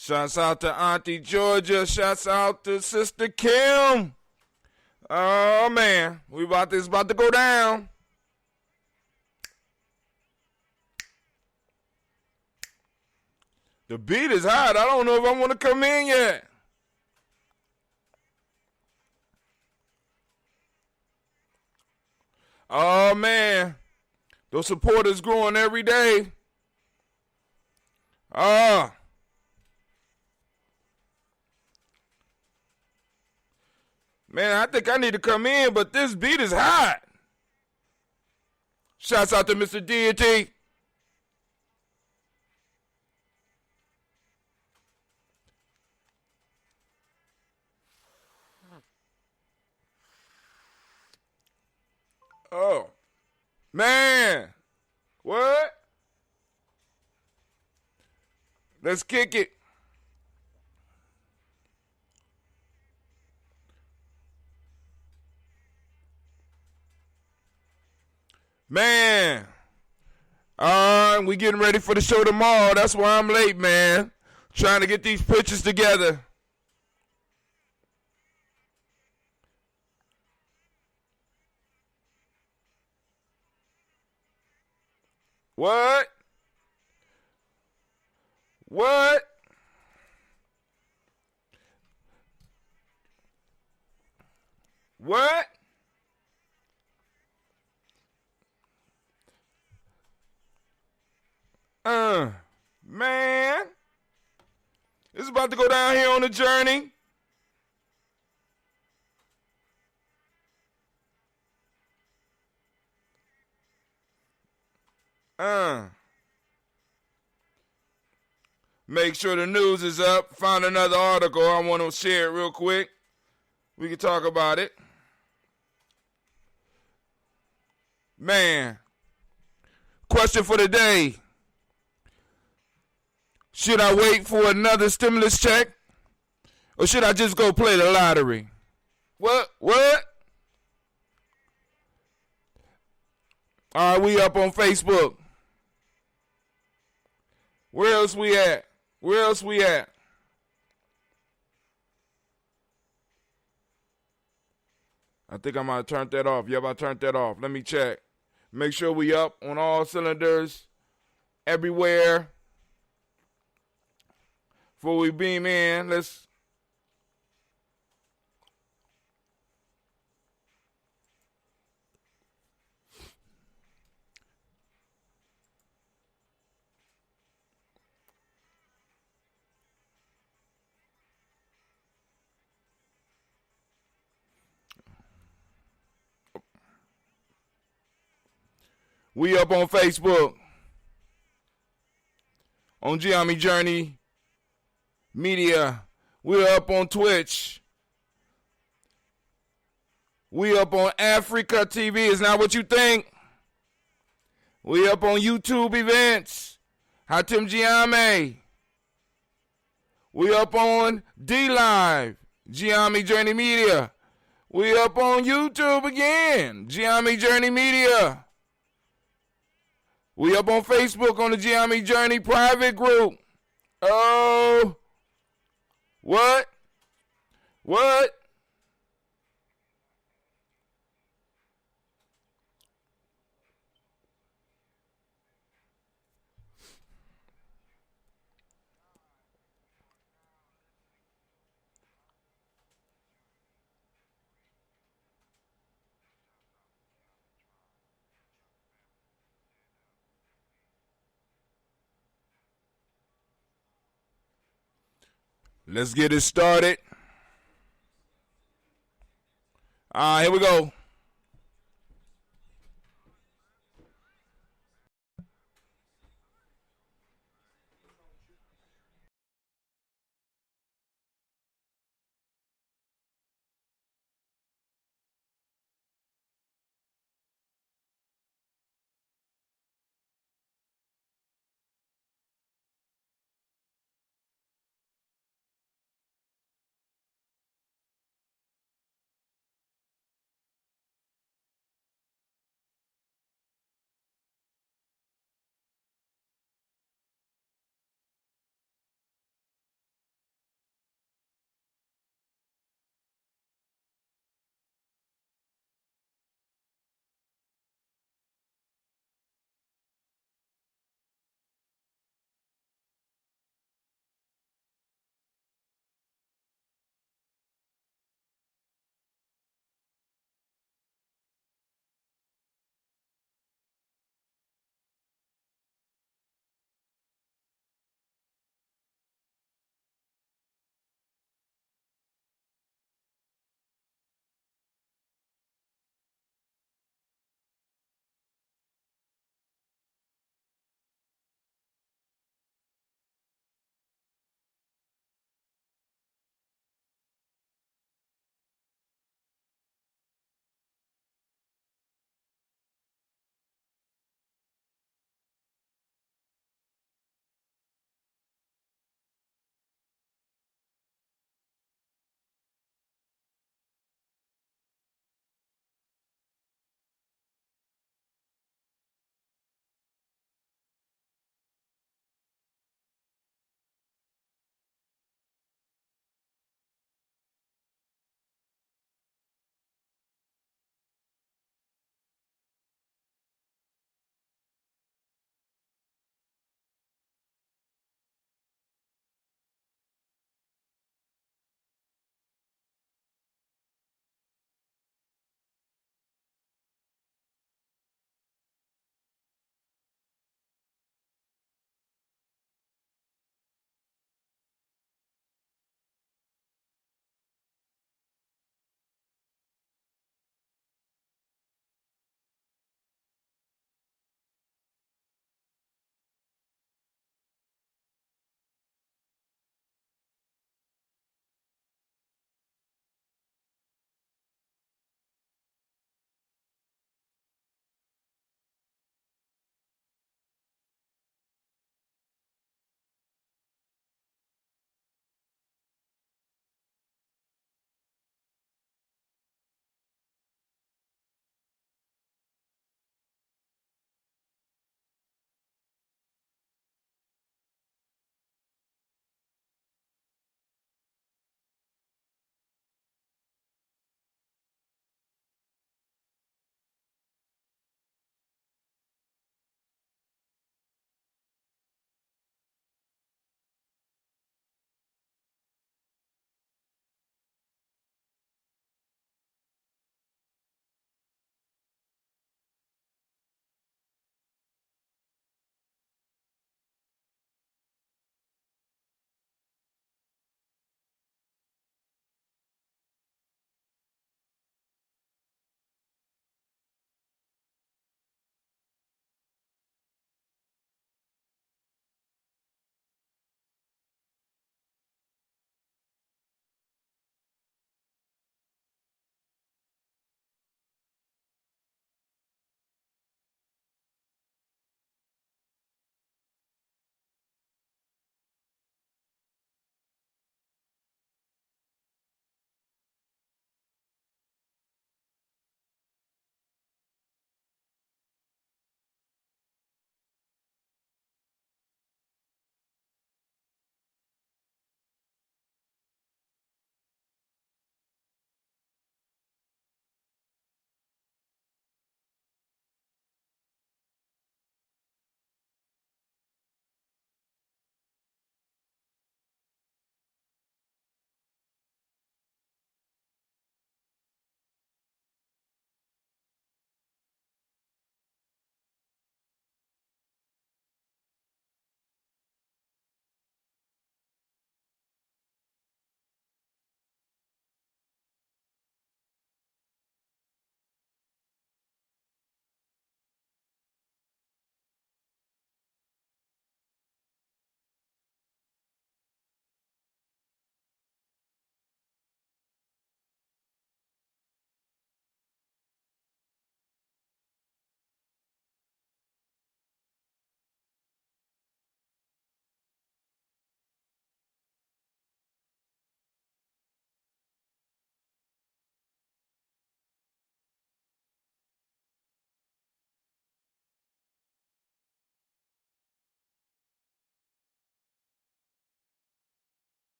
Shouts out to Auntie Georgia. Shouts out to Sister Kim. Oh man, this about to go down. The beat is hot. I don't know if I want to come in yet. Oh man, those supporters growing every day. Man, I think I need to come in, but this beat is hot. Shouts out to Mr. Deity. Oh, man. What? Let's kick it. Man. We getting ready for the show tomorrow. That's why I'm late, man. Trying to get these pictures together. What? What? What? Man. It's about to go down here on the journey. Make sure the news is up. Found another article. I want to share it real quick. We can talk about it. Man. Question for the day. Should I wait for another stimulus check? Or should I just go play the lottery? What? All right, we up on Facebook. Where else we at? I think I might have turned that off. Yep, I turned that off. Let me check. Make sure we up on all cylinders. Everywhere. Before we beam in, we up on Facebook. On Gye-Nyame Journey Media. We're up on Twitch. We up on Africa TV. Is not what you think. We up on YouTube events. Hatim Gye-Nyame. We up on D-Live. Gye-Nyame Journey Media. We up on YouTube again. Gye-Nyame Journey Media. We up on Facebook on the Gye-Nyame Journey private group. Oh. What? Let's get it started. Here we go.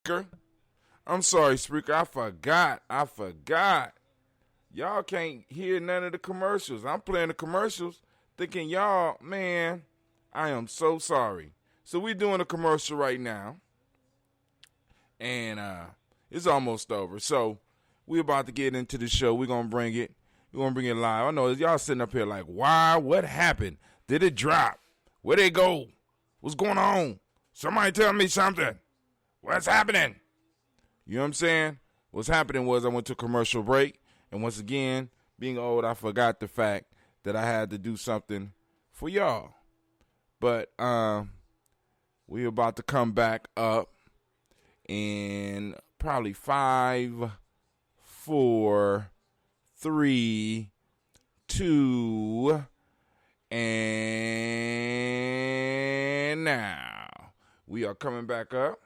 Spreaker. I'm sorry, Spreaker. I forgot. Y'all can't hear none of the commercials. I'm playing the commercials thinking y'all, man, I am so sorry. So we're doing a commercial right now. And it's almost over. So we're about to get into the show. We're going to bring it. We're going to bring it live. I know y'all sitting up here like, why? What happened? Did it drop? Where'd it go? What's going on? Somebody tell me something. What's happening? You know what I'm saying? What's happening was I went to commercial break. And once again, being old, I forgot the fact that I had to do something for y'all. But we're about to come back up in probably 5, 4, 3, 2, and now we are coming back up.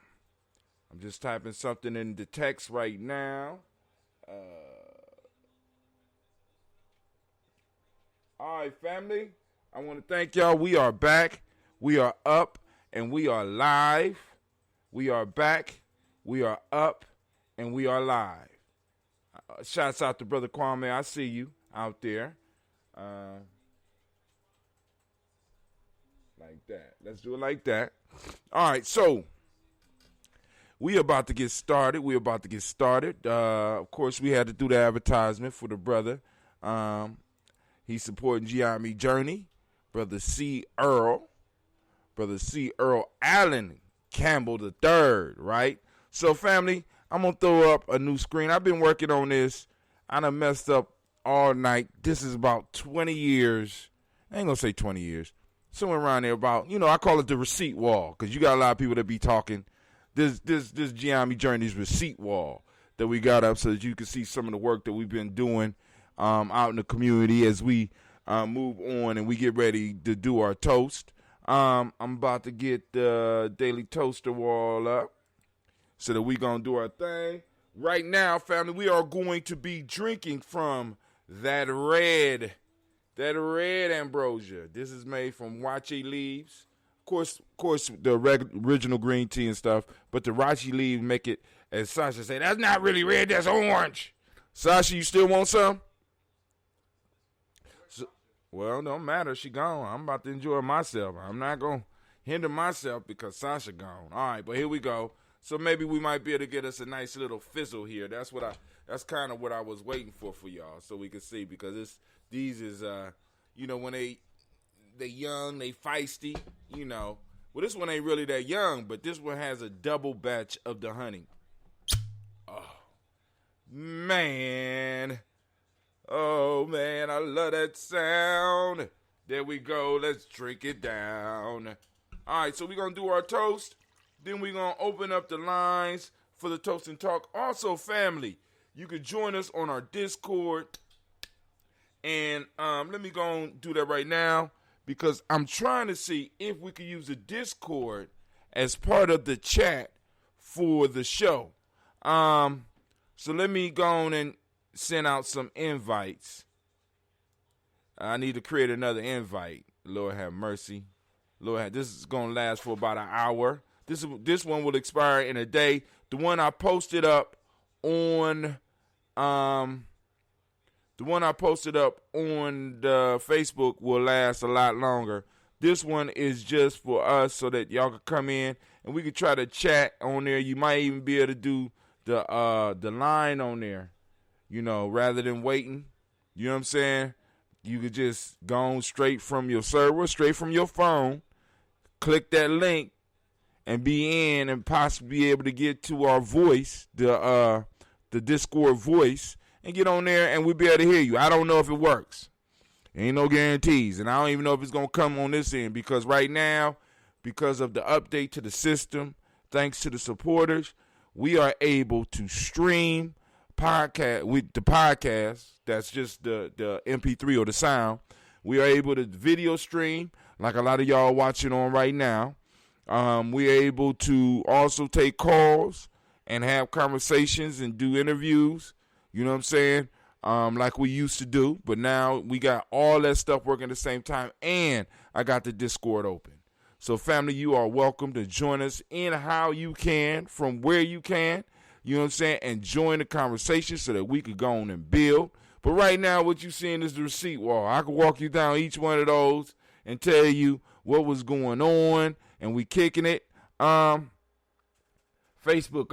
I'm just typing something in the text right now. All right, family, I want to thank y'all. We are back. We are up, and we are live. We are back. We are up, and we are live. Shouts out to Brother Kwame. I see you out there. Like that. Let's do it like that. All right, so we about to get started. Of course, we had to do the advertisement for the brother. He's supporting Gye-Nyame Journey. Brother C. Earl Allen Campbell III, right? So, family, I'm going to throw up a new screen. I've been working on this. I done messed up all night. This is about 20 years. I ain't going to say 20 years. Somewhere around there about, I call it the receipt wall because you got a lot of people that be talking. This Gye-Nyame Journey's receipt wall that we got up so that you can see some of the work that we've been doing out in the community as we move on and we get ready to do our toast. I'm about to get the daily toaster wall up so that we going to do our thing. Right now, family, we are going to be drinking from that red ambrosia. This is made from wache leaves. Of course, the original green tea and stuff, but the wache leaves make it, as Sasha said, that's not really red, that's orange. Sasha, you still want some? Well, don't matter. She gone. I'm about to enjoy myself. I'm not going to hinder myself because Sasha gone. All right, but here we go. So maybe we might be able to get us a nice little fizzle here. That's kind of what I was waiting for y'all so we could see because these is, when they young, they feisty, Well, this one ain't really that young, but this one has a double batch of the honey. Oh, man. Oh, man, I love that sound. There we go. Let's drink it down. All right, so we're going to do our toast. Then we're going to open up the lines for the Toast and Talk. Also, family, you can join us on our Discord. And let me go and do that right now because I'm trying to see if we can use the Discord as part of the chat for the show. So let me go on and send out some invites. I need to create another invite. Lord have mercy. This is going to last for about an hour. This one will expire in a day. The one I posted up on the Facebook will last a lot longer. This one is just for us so that y'all can come in and we can try to chat on there. You might even be able to do the line on there. Rather than waiting, you know what I'm saying? You could just go on straight from your server, straight from your phone, click that link, and be in and possibly be able to get to our voice, the Discord voice, and get on there and we'll be able to hear you. I don't know if it works. Ain't no guarantees, and I don't even know if it's going to come on this end because right now, because of the update to the system, thanks to the supporters, we are able to stream podcast with the podcast. That's just the MP3 or the sound. We are able to video stream like a lot of y'all watching on right now. We're able to also take calls and have conversations and do interviews. You know what I'm saying? Like we used to do. But now we got all that stuff working at the same time. And I got the Discord open. So, family, you are welcome to join us in how you can, from where you can. You know what I'm saying? And join the conversation so that we could go on and build. But right now, what you're seeing is the receipt wall. I can walk you down each one of those and tell you what was going on, and we kicking it. Facebook,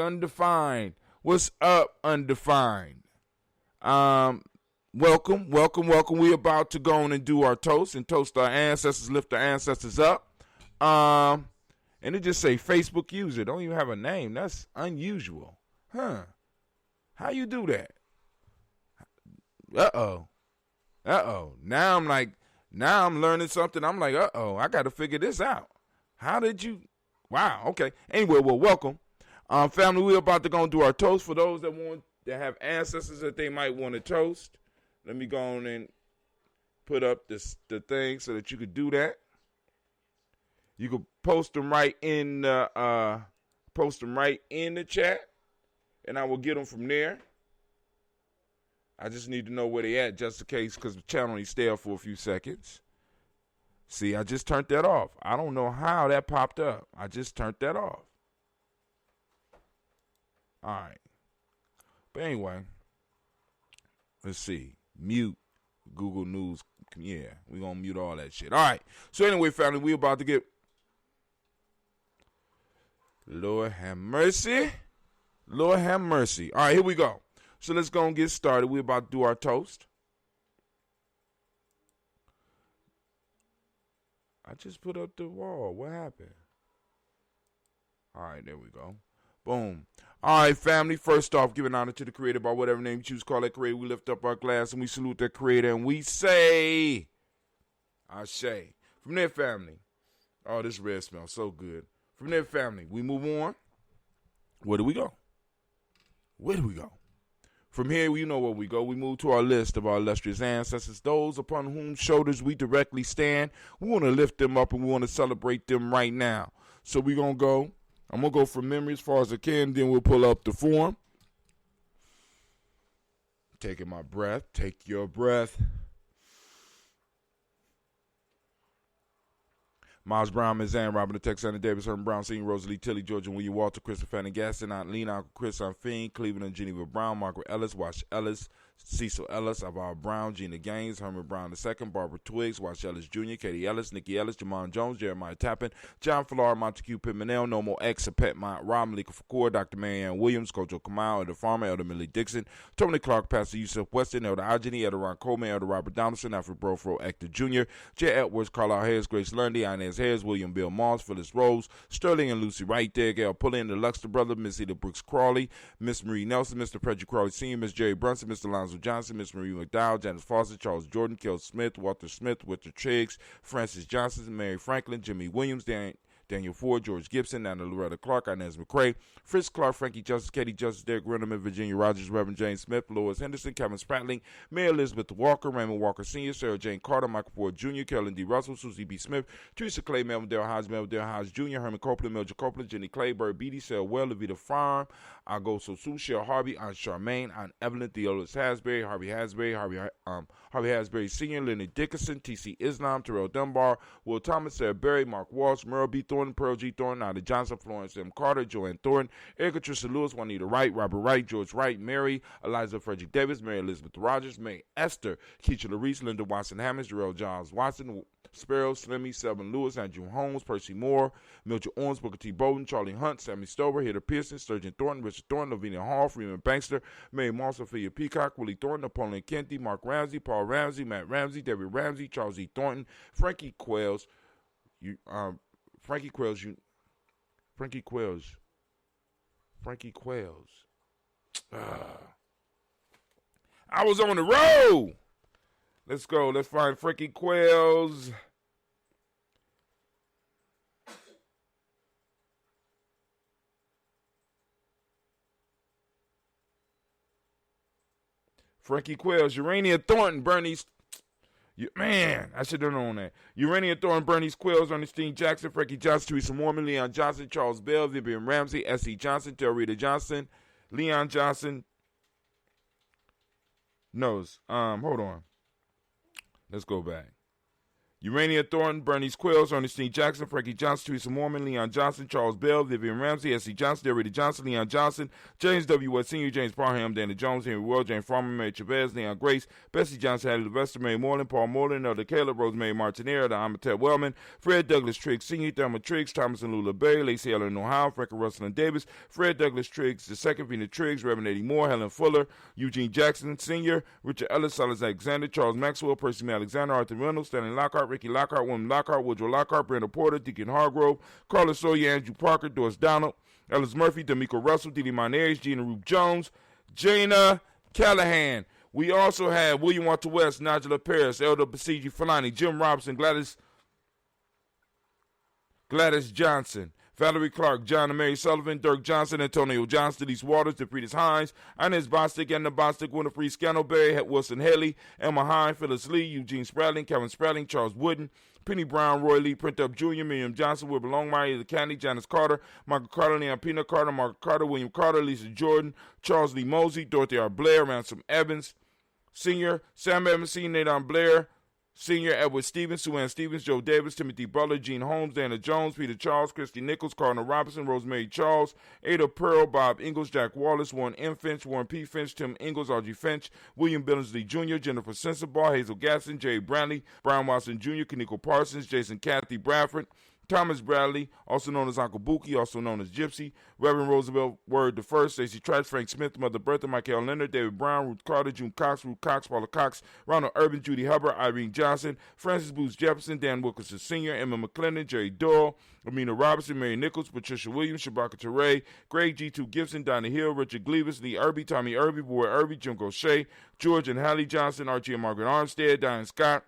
Undefined. What's up, Undefined? Welcome. We about to go on and do our toast and toast our ancestors, lift our ancestors up. And it just say Facebook user. Don't even have a name. That's unusual. Huh. How you do that? Uh-oh. Now I'm learning something. I'm like, I got to figure this out. How did you? Wow. Okay. Anyway, well, welcome. Family, we're about to go and do our toast. For those that have ancestors that they might want to toast, let me go on and put up the thing so that you could do that. You could post them right in the chat, and I will get them from there. I just need to know where they at, just in case, because the channel only stay up for a few seconds. See, I just turned that off. I don't know how that popped up. I just turned that off. All right. But anyway, let's see. Mute Google News. Yeah, we're going to mute all that shit. All right. So anyway, family, we about to get... Lord have mercy. Lord have mercy. All right, here we go. So let's go and get started. We're about to do our toast. I just put up the wall. What happened? All right, there we go. Boom. All right, family. First off, giving honor to the Creator by whatever name you choose to call that Creator. We lift up our glass and we salute that Creator and we say, Ashe. From there, family. Oh, this red smells so good. From there, family, we move on. Where do we go? From here, you know where we go. We move to our list of our illustrious ancestors, those upon whom shoulders we directly stand. We want to lift them up and we want to celebrate them right now. So we're going to go. I'm going to go from memory as far as I can, then we'll pull up the form. Taking my breath. Take your breath. Miles Brown, Ms. Ann, Robin, the Texan, Davis, Herman Brown, Senior, Rosalie, Tilly, Georgia, William Walter, Christopher Fanning, Gaston, Aunt Lena, Uncle Chris, Aunt Fiend, Cleveland and Geneva Brown, Margaret Ellis, Wash Ellis, Cecil Ellis, Avar Brown, Gina Gaines, Herman Brown II, Barbara Twiggs, Wash Ellis Jr., Katie Ellis, Nikki Ellis, Jamon Jones, Jeremiah Tappan, John Fallar, Montague Pimenel, Nomo X, Pet Mont, Rob Malika Fakour, Dr. Marianne Williams, Kojo Kamau, Elder Farmer, Elder Millie Dixon, Tony Clark, Pastor Yusuf Weston, Elder Ajani, Elder Ron Coleman, Elder Robert Donaldson, Alfred Brofro, Actor Jr., J. Edwards, Carlisle Harris, Grace Lundy, Inez Harris, William Bill Moss, Phyllis Rose, Sterling and Lucy Wright there, Gail Pullen, the Luxter brother, Miss Eda Brooks Crawley, Miss Marie Nelson, Mr. Frederick Crawley Sr., Miss Jerry Brunson, Mr. Lonzo Johnson, Miss Marie McDowell, Janice Fawcett, Charles Jordan, Kel Smith, Walter Smith, Winter Triggs, Francis Johnson, Mary Franklin, Jimmy Williams, Daniel Ford, George Gibson, Anna Loretta Clark, Inez McCrae, Fritz Clark, Frankie Justice, Katie Justice, Derek Rennerman, Virginia Rogers, Reverend James Smith, Lois Henderson, Kevin Spratling, Mary Elizabeth Walker, Raymond Walker Sr., Sarah Jane Carter, Michael Ford Jr., Carolyn D. Russell, Susie B. Smith, Teresa Clay, Melvin Dale Hodge Jr., Herman Copeland, Mildred Copeland, Jenny Clay, Bird Beatty, Sarah Well, Levita Farm, Agoso Sue, Cheryl Harvey, Aunt Charmaine, Aunt Evelyn, Theodolis Hasbury, Harvey Hasbury Sr., Leonard Dickinson, T.C. Islam, Terrell Dunbar, Will Thomas, Sarah Berry, Mark Walsh, Merle B. Thornton, Pearl G. Thornton, Nada Johnson, Florence M. Carter, Joanne Thornton, Erica Trisha Lewis, Juanita Wright, Robert Wright, George Wright, Mary, Eliza Frederick Davis, Mary Elizabeth Rogers, May Esther, Keisha Larice, Linda Watson Hammonds, Jarrell Giles Watson, Sparrow, Slimmy, Selvin Lewis, Andrew Holmes, Percy Moore, Mildred Owens, Booker T. Bowden, Charlie Hunt, Sammy Stover, Hitter Pearson, Sturgeon Thornton, Richard Thornton, Lavinia Hall, Freeman Bankster, Mary Moss, Sophia Peacock, Willie Thornton, Napoleon Kenty, Mark Ramsey, Paul Ramsey, Matt Ramsey, David Ramsey, Charles E. Thornton, Frankie Quells, Frankie Quells. I was on the road. Let's go. Let's find Frankie Quells. Frankie Quells, Urania Thornton, Bernice. Man, I should have known that. Urania Thornton, Bernice Quells, Ernestine Jackson, Frankie Johnson, Teresa Mormon, Leon Johnson, Charles Bell, Vivian Ramsey, S.E. Johnson, Del Rita Johnson, Leon Johnson. Hold on. Let's go back. Urania Thornton, Bernice Quills, Ernestine Jackson, Frankie Johnson, Teresa Mormon, Leon Johnson, Charles Bell, Vivian Ramsey, S.C. Johnson, Derrida Johnson, Leon Johnson, James W. West Sr., James Parham, Dana Jones, Henry Will, James Farmer, Mary Chavez, Leon Grace, Bessie Johnson, Hattie Levester, Mary Moreland, Paul Moreland, Elder Caleb, Rosemary Martinez, the Amatet Wellman, Fred Douglas Triggs Sr., Thelma Triggs, Thomas and Lula Berry, Lacey Ellen Ohio, Frankie Russell and Davis, Fred Douglas Triggs, the second Vina Triggs, Reverend Eddie Moore, Helen Fuller, Eugene Jackson Sr., Richard Ellis, Silas Alexander, Charles Maxwell, Percy May Alexander, Arthur Reynolds, Stanley Lockhart, Ricky Lockhart, William Lockhart, Woodrow Lockhart, Brandon Porter, Deacon Hargrove, Carlos Sawyer, Andrew Parker, Doris Donald, Ellis Murphy, D'Amico Russell, Didi Monares, Gina Ruth Jones, Jana Callahan. We also have William Walter West, Nigel Paris, Elder Basiji Falani, Jim Robinson, Gladys Johnson, Valerie Clark, John and Mary Sullivan, Dirk Johnson, Antonio Johnson, Denise Waters, DeFritis Hines, Inez Bostic, Edna Bostic, Winifred Scannelberry, Wilson Haley, Emma Hine, Phyllis Lee, Eugene Spradling, Kevin Spradling, Charles Wooden, Penny Brown, Roy Lee, Print Up Jr., Miriam Johnson, Wilbur Longmire, The Candy, Janice Carter, Michael Carter, Leon Pina Carter, Mark Carter, William Carter, Lisa Jordan, Charles Lee Mosey, Dorothy R. Blair, Ransom Evans, Sr., Sam Evans, Sr., Nadon Blair, Senior, Edward Stevens, Sue Ann Stevens, Joe Davis, Timothy Butler, Gene Holmes, Dana Jones, Peter Charles, Christy Nichols, Cardinal Robinson, Rosemary Charles, Ada Pearl, Bob Ingalls, Jack Wallace, Warren M. Finch, Warren P. Finch, Tim Ingalls, R.G. Finch, William Billingsley Jr., Jennifer Sensabaugh, Hazel Gasson, Jay Brantley, Brian Watson Jr., Kaniko Parsons, Jason Kathy Bradford, Thomas Bradley, also known as Uncle Buki, also known as Gypsy, Reverend Roosevelt Word the First, Stacey Trice, Frank Smith, Mother Bertha, Michael Leonard, David Brown, Ruth Carter, June Cox, Ruth Cox, Paula Cox, Ronald Urban, Judy Hubbard, Irene Johnson, Francis Booth Jefferson, Dan Wilkerson Sr., Emma McClendon, Jerry Doyle, Amina Robinson, Mary Nichols, Patricia Williams, Shabaka Teray, Greg G2 Gibson, Donna Hill, Richard Gleavis, Lee Irby, Tommy Irby, Boy Irby, Jim Gaucher, George and Hallie Johnson, Archie and Margaret Armstead, Diane Scott,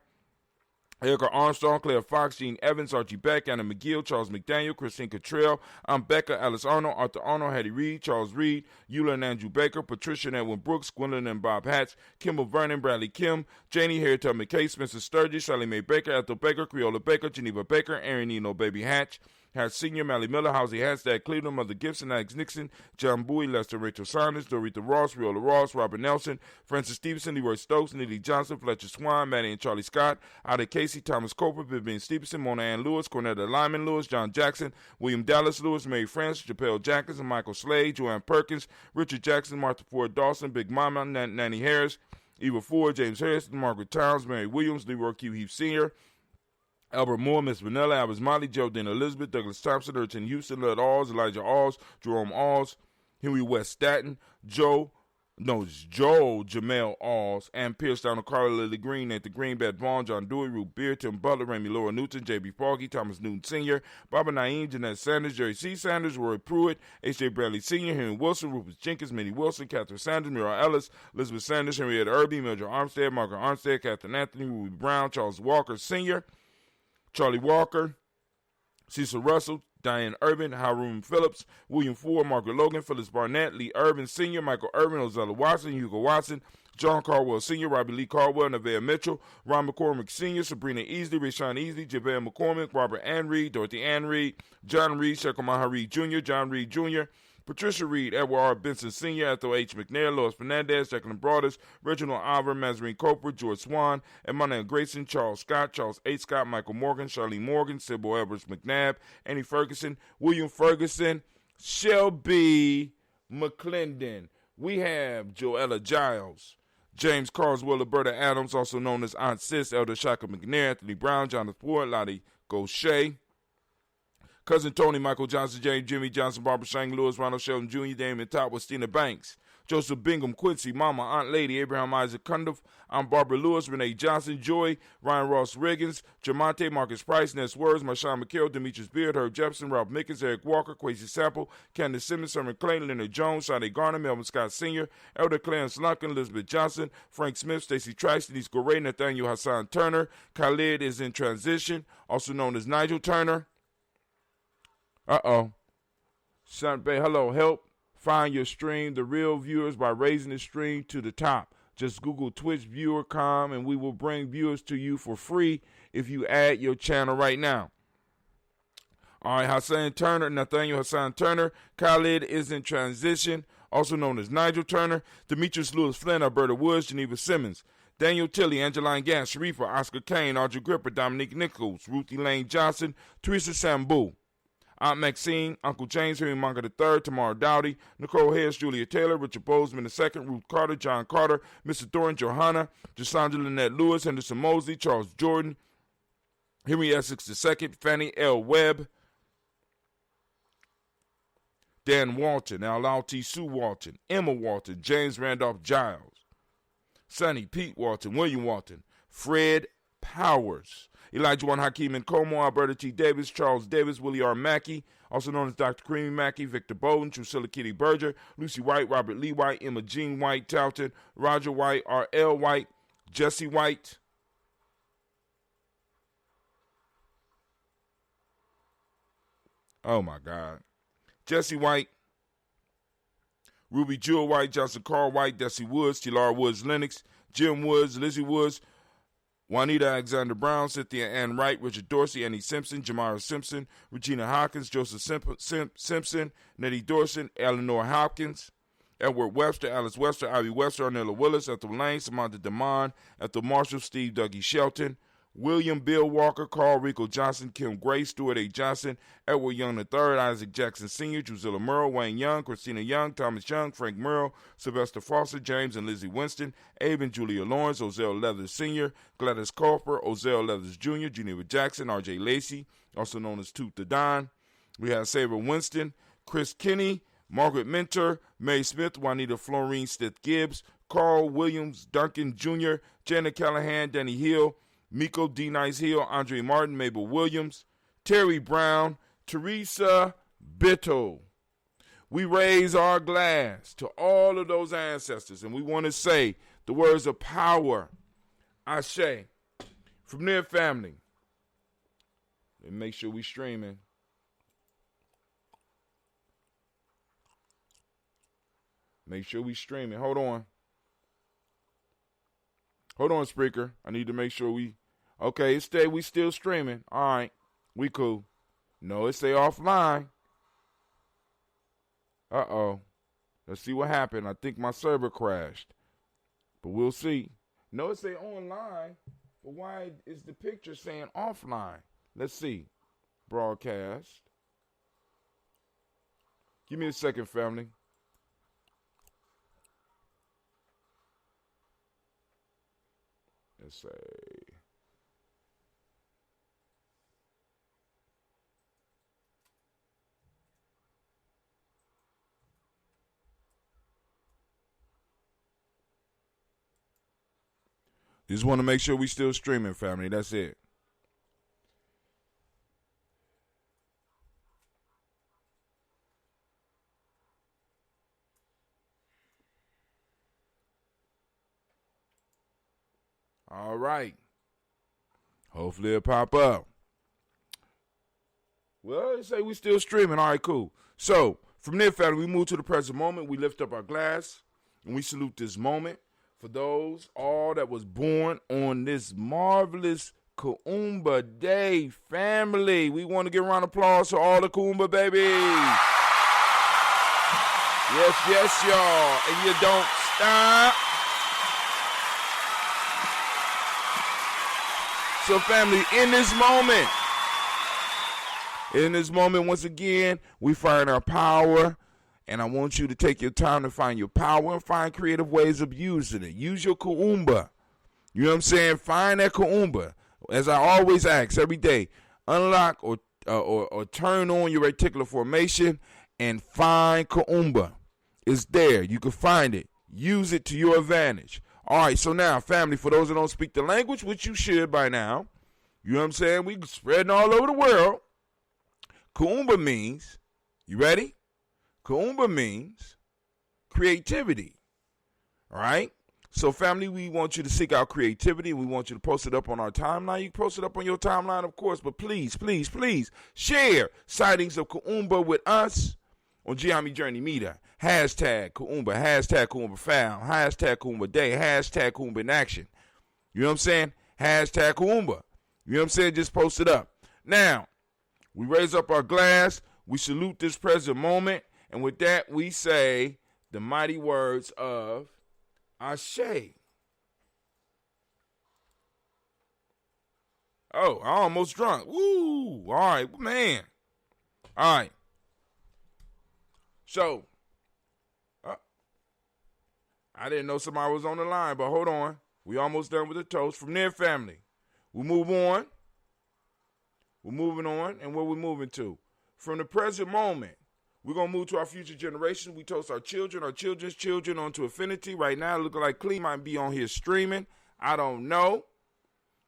Erica Armstrong, Claire Fox, Gene Evans, Archie Beck, Anna McGill, Charles McDaniel, Christine Cottrell, Becca, Alice Arnold, Arthur Arnold, Hattie Reed, Charles Reed, Eula and Andrew Baker, Patricia and Edwin Brooks, Gwendolyn and Bob Hatch, Kimball Vernon, Bradley Kim, Janie Harriet McKay, Spencer Sturgis, Sally Mae Baker, Ethel Baker, Creola Baker, Geneva Baker, Aaron Eno Baby Hatch, Hatch Sr., Mally Miller, Housie Hatstad, Cleveland, Mother Gibson, Alex Nixon, John Bowie, Lester Rachel Saunders, Dorita Ross, Riola Ross, Robert Nelson, Francis Stevenson, Leroy Stokes, Neely Johnson, Fletcher Swan, Maddie and Charlie Scott, Ida Casey, Thomas Coper, Vivian Stevenson, Mona Ann Lewis, Cornetta Lyman Lewis, John Jackson, William Dallas Lewis, Mary Francis, Chappelle Jackson, and Michael Slade, Joanne Perkins, Richard Jackson, Martha Ford Dawson, Big Mama, Nanny Harris, Eva Ford, James Harrison, Margaret Towns, Mary Williams, Leroy Q. Heath Sr., Albert Moore, Miss Vanilla, Albert Molly, Geraldine Elizabeth, Douglas Thompson, Urchin Houston, Lud Alls, Elijah Alls, Jerome Alls, Henry West Staten, Joel Jamel Alls, Ann Pierce, Donald Carter, Lily Green, Nathan Green, Beth Vaughn, John Dewey, Ruth Beard, Tim Butler, Remy Laura Newton, J.B. Foggy, Thomas Newton Sr., Barbara Naeem, Jeanette Sanders, Jerry C. Sanders, Roy Pruitt, H.J. Bradley Sr., Henry Wilson, Rufus Jenkins, Minnie Wilson, Catherine Sanders, Mira Ellis, Elizabeth Sanders, Henrietta Irby, Mildred Armstead, Margaret Armstead, Catherine Anthony, Ruby Brown, Charles Walker Sr., Charlie Walker, Cecil Russell, Diane Urban, Haroon Phillips, William Ford, Margaret Logan, Phyllis Barnett, Lee Urban Sr., Michael Urban, Ozella Watson, Hugo Watson, John Caldwell Sr., Robbie Lee Caldwell, Nevaeh Mitchell, Ron McCormick Sr., Sabrina Easley, Rashawn Easley, Javale McCormick, Robert Ann Reed, Dorothy Ann Reed, John Reed, Shekel Maha Reed Jr., John Reed Jr., Patricia Reed, Edward R. Benson Sr., Ethel H. McNair, Lois Fernandez, Jacqueline Broaders, Reginald Oliver, Mazarine Coper, George Swan, Emmanuel Grayson, Charles Scott, Charles H. Scott, Michael Morgan, Charlene Morgan, Sybil Edwards McNabb, Annie Ferguson, William Ferguson, Shelby McClendon. We have Joella Giles, James Carswell, Roberta Adams, also known as Aunt Sis, Elder Shaka McNair, Anthony Brown, Jonathan Ford, Lottie Gaucher, Cousin Tony, Michael Johnson, James, Jimmy Johnson, Barbara Shang, Lewis, Ronald Sheldon Jr., Damon Top with Stina Banks, Joseph Bingham, Quincy, Mama, Aunt Lady, Abraham Isaac Cundiff, Aunt Barbara Lewis, Renee Johnson, Joy, Ryan Ross Riggins, Jamonte, Marcus Price, Ness Words, Marshawn McHale, Demetrius Beard, Herb Jefferson, Ralph Mickens, Eric Walker, Quasi Sample, Candace Simmons, Sermon Clayton, Leonard Jones, Sade Garner, Melvin Scott Sr., Elder Clarence Lunkin, Elizabeth Johnson, Frank Smith, Stacey Trice, Denise Goray, Nathaniel Hassan Turner, Khalid is in transition, also known as Nigel Turner. Hello, help find your stream, The Real Viewers, by raising the stream to the top. Just Google Twitch viewer.com and we will bring viewers to you for free if you add your channel right now. All right, Nathaniel Hassan Turner, Khalid is in transition, also known as Nigel Turner, Demetrius Lewis Flynn, Alberta Woods, Geneva Simmons, Daniel Tilley, Angeline Gant, Sharifa, Oscar Kane, Audrey Gripper, Dominique Nichols, Ruthie Lane Johnson, Teresa Sambu, Aunt Maxine, Uncle James, Henry Monka III, Tamara Dowdy, Nicole Harris, Julia Taylor, Richard Bozeman II, Ruth Carter, John Carter, Mr. Thorin, Johanna, Jasandra Lynette Lewis, Henderson Mosley, Charles Jordan, Henry Essex II, Fannie L. Webb, Dan Walton, Al-Alti Sue Walton, Emma Walton, James Randolph Giles, Sonny Pete Walton, William Walton, Fred Powers, Elijah Juan Hakeem and Como, Alberta T. Davis, Charles Davis, Willie R. Mackey, also known as Dr. Creamy Mackey, Victor Bowden, Drusilla Kitty Berger, Lucy White, Robert Lee White, Emma Jean White, Towton, Roger White, R.L. White, Jesse White, oh my God, Jesse White, Ruby Jewel White, Johnson Carl White, Desi Woods, Tilara Woods Lennox, Jim Woods, Lizzie Woods, Juanita Alexander Brown, Cynthia Ann Wright, Richard Dorsey, Annie Simpson, Jamara Simpson, Regina Hawkins, Joseph Simpson, Nettie Dorson, Eleanor Hopkins, Edward Webster, Alice Webster, Ivy Webster, Arnella Willis, Ethel Lane, Samantha DeMond, Ethel Marshall, Steve Dougie Shelton, William Bill Walker, Carl Rico Johnson, Kim Gray, Stuart A. Johnson, Edward Young III, Isaac Jackson Sr., Drusilla Merle, Wayne Young, Christina Young, Thomas Young, Frank Merle, Sylvester Foster, James and Lizzie Winston, Abe and Julia Lawrence, Ozell Leathers Sr., Gladys Culper, Ozell Leathers Jr., Geneva Jackson, R.J. Lacey, also known as Toot the Don. We have Saber Winston, Chris Kinney, Margaret Minter, May Smith, Juanita Florine Stith Gibbs, Carl Williams, Duncan Jr., Janet Callahan, Danny Hill, Miko D. Nice Hill, Andre Martin, Mabel Williams, Terry Brown, Teresa Bittle. We raise our glass to all of those ancestors, and we want to say the words of power, Ashe, from their family. And make sure we streaming. Make sure we streaming. Hold on. Hold on, Spreaker. I need to make sure we... Okay, we still streaming. All right, we cool. No, it say offline. Uh-oh. Let's see what happened. I think my server crashed. But we'll see. No, it say online. But why is the picture saying offline? Let's see. Broadcast. Give me a second, family. Let's say... Just want to make sure we still streaming, family. That's it. All right. Hopefully it'll pop up. Well, they say we still streaming. All right, cool. So, from there, family, we move to the present moment. We lift up our glass, and we salute this moment. For those all that was born on this marvelous Kuumba Day, family. We want to give a round of applause to all the Kuumba babies. Yes, yes, y'all. And you don't stop. So, family, in this moment, once again, we find our power. And I want you to take your time to find your power and find creative ways of using it. Use your Kuumba. You know what I'm saying? Find that Kuumba. As I always ask every day, unlock or turn on your reticular formation and find Kuumba. It's there. You can find it. Use it to your advantage. All right, so now, family, for those that don't speak the language, which you should by now, you know what I'm saying? We spreading all over the world. Kuumba means, you ready? Kuumba means creativity, all right? So, family, we want you to seek out creativity. We want you to post it up on our timeline. You can post it up on your timeline, of course, but please, please, please share sightings of Kuumba with us on Gye-Nyame Journey Media. Hashtag Kuumba, hashtag Kuumba Found, hashtag Kuumba Day, hashtag Kuumba in Action. You know what I'm saying? Hashtag Kuumba. You know what I'm saying? Just post it up. Now, we raise up our glass. We salute this present moment. And with that, we say the mighty words of Ashe. Oh, I almost drunk. Woo! All right, man. All right. So, I didn't know somebody was on the line, but hold on. We almost done with the toast. From there, family, we move on. We're moving on, and where we moving to? From the present moment, we're going to move to our future generations. We toast our children, our children's children onto infinity. Right now, it looks like Clee might be on here streaming. I don't know,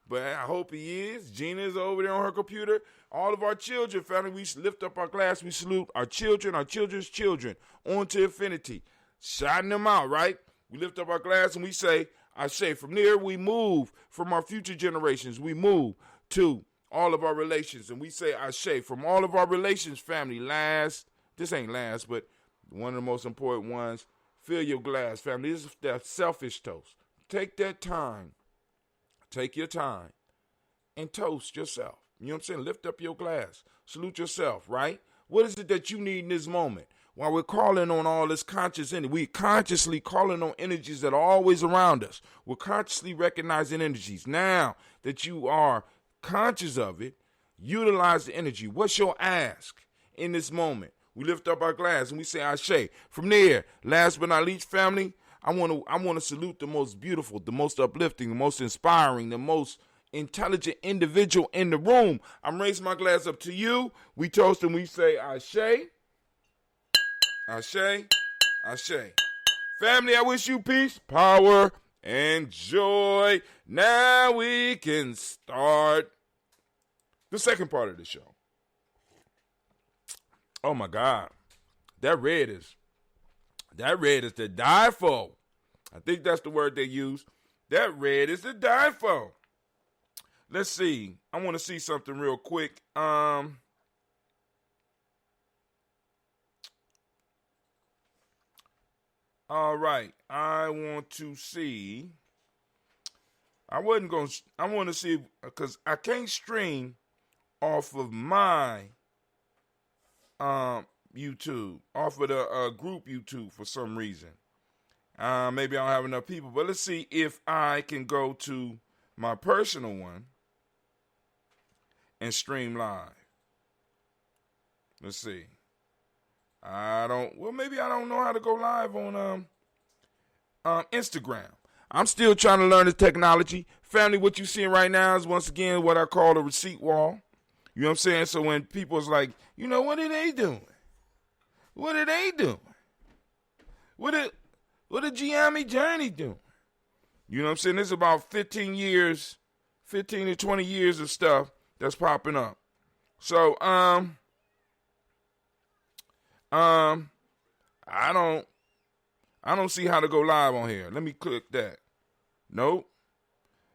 but I hope he is. Gina's over there on her computer. All of our children, family, we lift up our glass. We salute our children, our children's children onto infinity. Shouting them out, right? We lift up our glass and we say, I say, from there we move from our future generations. We move to all of our relations. And we say, I say, from all of our relations, family, this ain't last, but one of the most important ones, fill your glass, family. This is that selfish toast. Take that time. Take your time and toast yourself. You know what I'm saying? Lift up your glass. Salute yourself, right? What is it that you need in this moment? While we're calling on all this conscious energy, we're consciously calling on energies that are always around us. We're consciously recognizing energies. Now that you are conscious of it, utilize the energy. What's your ask in this moment? We lift up our glass and we say, Ashe. From there, last but not least, family, I want to salute the most beautiful, the most uplifting, the most inspiring, the most intelligent individual in the room. I'm raising my glass up to you. We toast and we say, Ashe. Ashe, Ashe. Family, I wish you peace, power, and joy. Now we can start the second part of the show. Oh my God. That red is to die for. I think that's the word they use. That red is to die for. Let's see. I want to see something real quick. All right, I want to see. I want to see, because I can't stream off of my YouTube, off of the group YouTube for some reason. Maybe I don't have enough people, but let's see if I can go to my personal one and stream live. Let's see. Maybe I don't know how to go live on Instagram. I'm still trying to learn the technology. Family, what you seeing right now is once again what I call a receipt wall. You know what I'm saying? So when people's like, what are they doing? What are they doing? What are Gye-Nyame Journey doing? You know what I'm saying? There's about 15 to 20 years of stuff that's popping up. So, I don't see how to go live on here. Let me click that. Nope.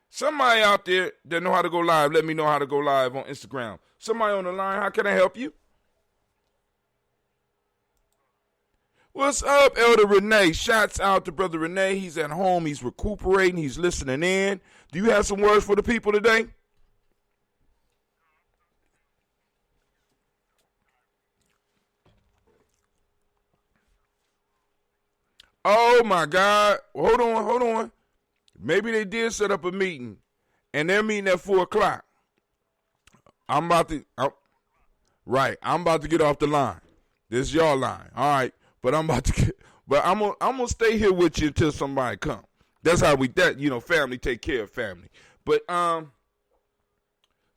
Somebody out there that know how to go live, let me know how to go live on Instagram. Somebody on the line, how can I help you? What's up, Elder Renee? Shouts out to Brother Renee. He's at home. He's recuperating. He's listening in. Do you have some words for the people today? Oh, my God. Hold on. Maybe they did set up a meeting, and they're meeting at 4 o'clock. I'm about to get off the line. This is your line. All right. But I'm gonna stay here with you until somebody come. That's how family take care of family. But for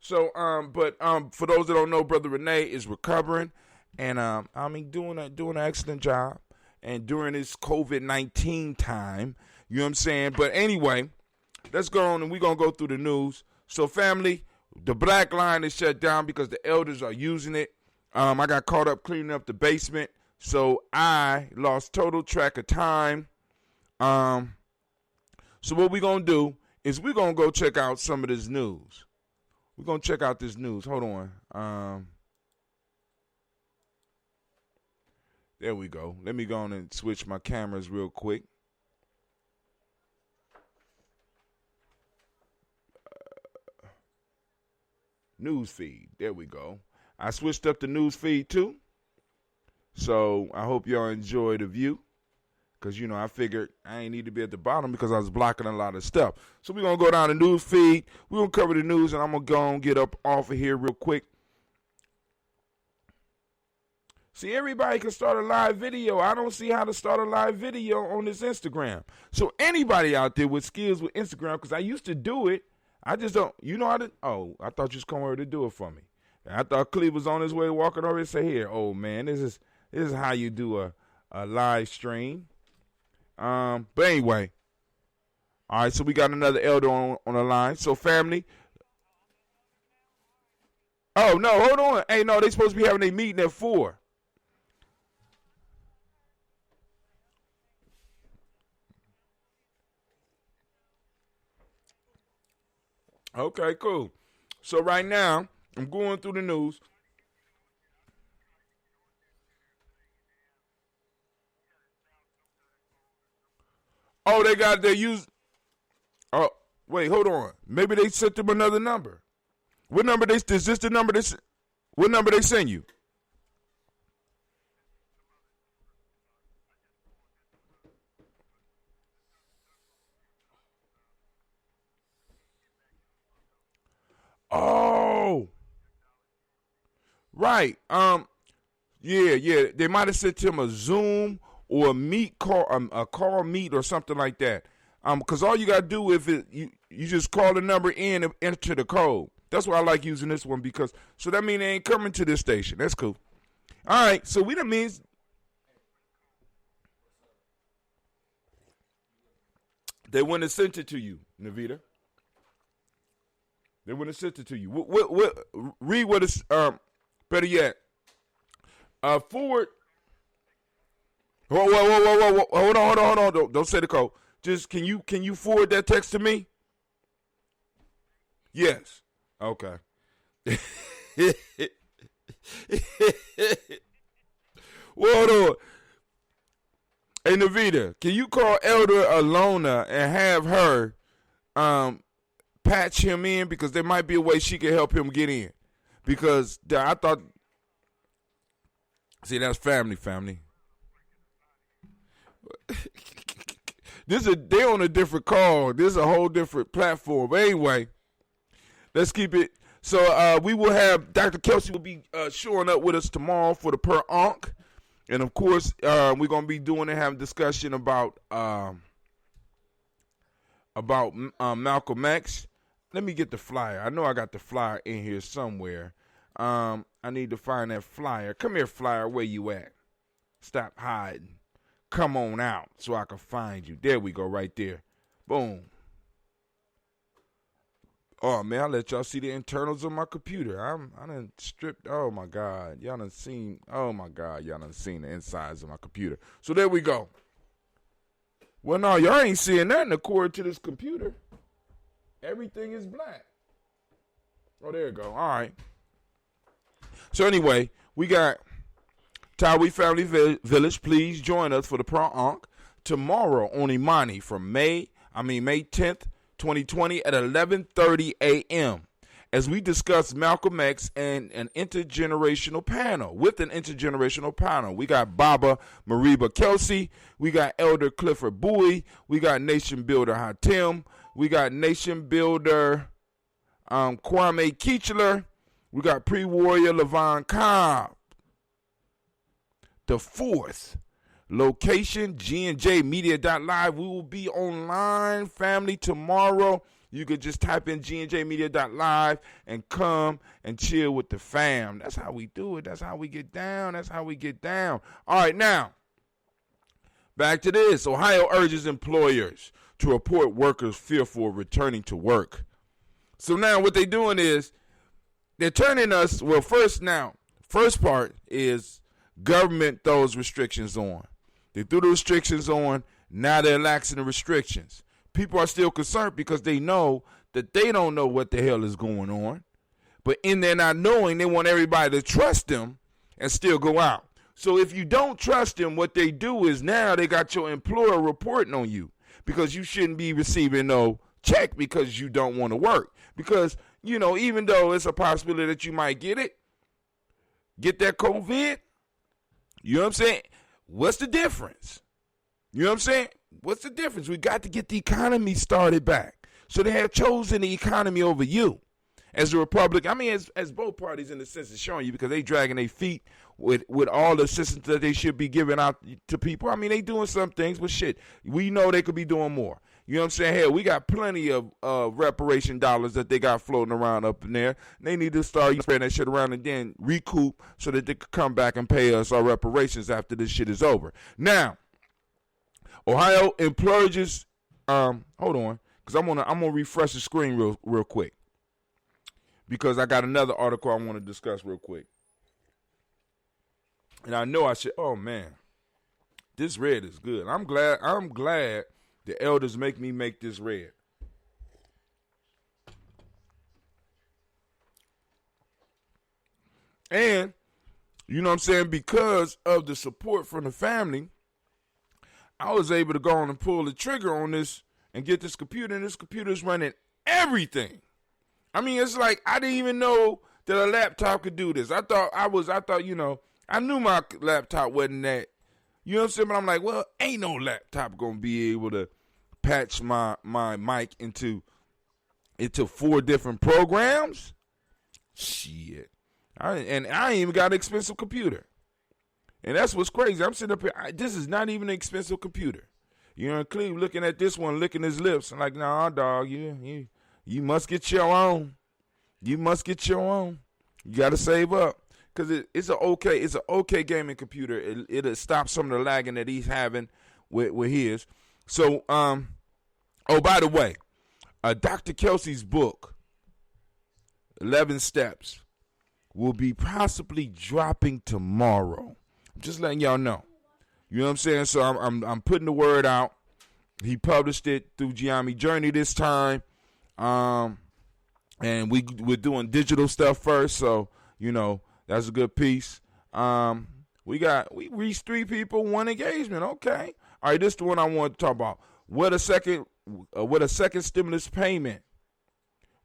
those that don't know, Brother Renee is recovering, and doing an excellent job. And during this COVID-19 time, you know what I'm saying? But anyway, let's go on and we're going to go through the news. So family, the black line is shut down because the elders are using it. I got caught up cleaning up the basement, so I lost total track of time. So what we're going to do is we're going to go check out some of this news. We're going to check out this news. Hold on. There we go. Let me go on and switch my cameras real quick. News feed. There we go. I switched up the news feed too. So I hope y'all enjoy the view. because, I figured I ain't need to be at the bottom because I was blocking a lot of stuff. So we're going to go down the news feed. We're going to cover the news, and I'm going to go and get up off of here real quick. See, everybody can start a live video. I don't see how to start a live video on this Instagram. So anybody out there with skills with Instagram, because I used to do it, I just don't, how to, I thought you was coming over to do it for me. I thought Cleve was on his way walking over and say, here, man, this is how you do a live stream. But anyway, all right, so we got another elder on the line. So family. Oh, no, hold on. Hey, no, they supposed to be having a meeting at 4. Okay, cool. So right now, I'm going through the news. Oh, they use. Oh, wait, hold on. Maybe they sent them another number. What number is this the number what number they send you? Oh, right. Yeah. They might have sent him a Zoom or a meet call, a call meet or something like that. Because all you gotta do if you just call the number in and enter the code. That's why I like using this one because so that means they ain't coming to this station. That's cool. All right, so we done means they wouldn't have sent it to you, Navita. They wouldn't have sent it to you. What read what is better yet. Forward. Whoa. Hold on. Don't say the code. Just can you forward that text to me? Yes. Okay. Hold on. Hey Navita, can you call Elder Alona and have her patch him in because there might be a way she can help him get in. Because I thought, see, that's family. They on a different call. This is a whole different platform. But anyway, let's keep it. So we will have Dr. Kelsey will be showing up with us tomorrow for the Per Ankh. And of course, we're gonna be doing and having discussion about Malcolm X. Let me get the flyer. I know I got the flyer in here somewhere. I need to find that flyer. Come here, flyer. Where you at? Stop hiding. Come on out so I can find you. There we go, right there. Boom. Oh, man, I let y'all see the internals of my computer. I done stripped. Oh, my God. Y'all done seen. Oh, my God. Y'all done seen the insides of my computer. So there we go. Well, no, y'all ain't seeing nothing according to this computer. Everything is black. Oh, there you go. All right. So anyway, we got Tawi Family Village. Please join us for the Per Ankh tomorrow on Imani from May 10th, 2020 at 11:30 a.m. as we discuss Malcolm X and an intergenerational panel. We got Baba Mariba Kelsey. We got Elder Clifford Bowie. We got Nation Builder Hatim. We got Nation Builder Kwame Keechler. We got Pre-Warrior Levon Cobb. The fourth location, GNJmedia.live. We will be online, family, tomorrow. You could just type in GNJmedia.live and come and chill with the fam. That's how we do it. That's how we get down. All right, now, back to this. Ohio urges employers to report workers fearful of returning to work. So now what they're doing is they're turning us, first part is government throws restrictions on. They threw the restrictions on, now they're laxing the restrictions. People are still concerned because they know that they don't know what the hell is going on. But in their not knowing, they want everybody to trust them and still go out. So if you don't trust them, what they do is now they got your employer reporting on you because you shouldn't be receiving no check because you don't want to work. Because, even though it's a possibility that you might get that COVID, you know what I'm saying? What's the difference? You know what I'm saying? What's the difference? We got to get the economy started back. So they have chosen the economy over you. As a Republican, I mean, as both parties in the sense is showing you, because they dragging their feet with all the assistance that they should be giving out to people. I mean, they doing some things, but shit, we know they could be doing more. You know what I'm saying? Hell, we got plenty of reparation dollars that they got floating around up in there. They need to start spreading that shit around and then recoup so that they could come back and pay us our reparations after this shit is over. Now, Ohio employers, hold on, because I'm gonna refresh the screen real quick, because I got another article I want to discuss real quick. And I know I should. Oh man, this red is good. I'm glad the elders make me make this red. And you know what I'm saying, because of the support from the family, I was able to go on and pull the trigger on this and get this computer, and this computer is running everything. I mean, it's like I didn't even know that a laptop could do this. I thought, you know, I knew my laptop wasn't that. You know what I'm saying? But I'm like, well, ain't no laptop gonna be able to patch my mic into 4 different programs. Shit. I ain't even got an expensive computer. And that's what's crazy. I'm sitting up here. This is not even an expensive computer. You know, Cleve looking at this one, licking his lips. I'm like, nah, dog, you must get your own. You must get your own. You got to save up. Because it's an okay gaming computer. It'll stop some of the lagging that he's having with his. So, by the way, Dr. Kelsey's book, 11 Steps, will be possibly dropping tomorrow. I'm just letting y'all know. You know what I'm saying? So I'm putting the word out. He published it through Gye-Nyame Journey this time. And we're doing digital stuff first, so you know that's a good piece. We reached 3 people, 1 engagement. Okay, all right. This is the one I want to talk about. What a second stimulus payment.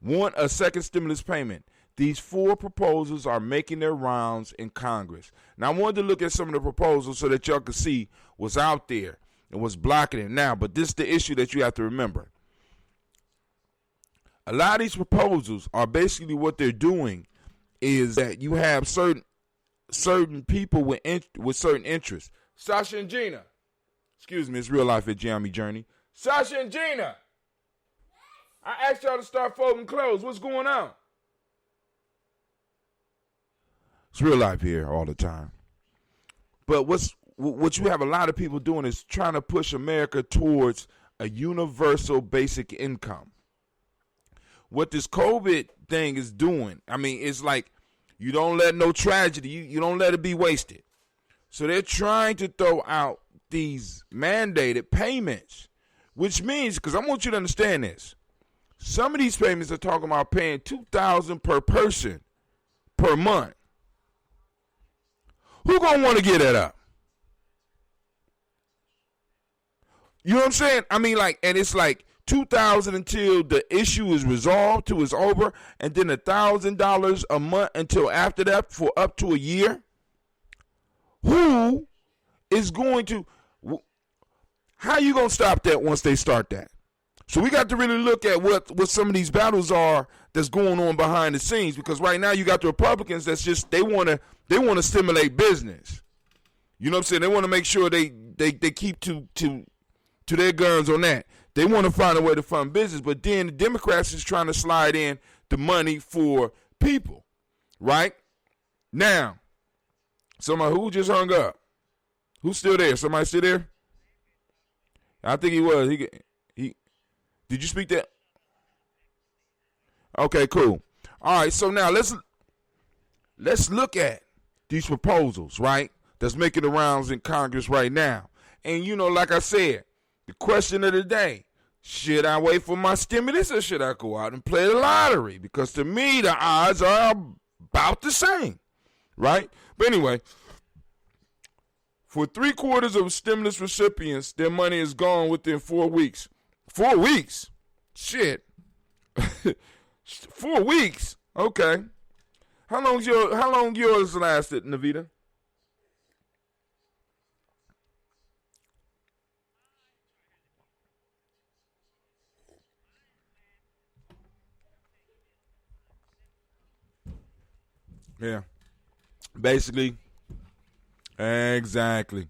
Want a second stimulus payment. These 4 proposals are making their rounds in Congress. Now, I wanted to look at some of the proposals so that y'all could see what's out there and what's blocking it now. But this is the issue that you have to remember. A lot of these proposals are basically what they're doing is that you have certain people with certain interests. Sasha and Gina. Excuse me, it's real life at Gye-Nyame Journey. Sasha and Gina. I asked y'all to start folding clothes. What's going on? It's real life here all the time. But what you have a lot of people doing is trying to push America towards a universal basic income. What this COVID thing is doing, I mean, it's like you don't let no tragedy, you don't let it be wasted. So they're trying to throw out these mandated payments, which means, because I want you to understand this, some of these payments are talking about paying $2,000 per person per month. Who gonna want to get that up? You know what I'm saying? I mean, like, and it's like $2,000 until the issue is resolved, till it's over, and then $1,000 a month until after that for up to a year. Who is going to? How you gonna stop that once they start that? So we got to really look at what some of these battles are that's going on behind the scenes, because right now you got the Republicans that's just they want to stimulate business. You know what I'm saying? They want to make sure they keep to their guns on that. They want to find a way to fund business, but then the Democrats is trying to slide in the money for people. Right? Now, somebody who just hung up. Who's still there? Somebody still there? I think he was. He did you speak that? Okay, cool. All right, so now let's look at these proposals, right? That's making the rounds in Congress right now. And you know, like I said, the question of the day, should I wait for my stimulus or should I go out and play the lottery? Because to me, the odds are about the same, right? But anyway, for 3/4 of stimulus recipients, their money is gone within 4 weeks. 4 weeks? Shit. 4 weeks? Okay. How long yours lasted, Navita? Yeah. Basically. Exactly.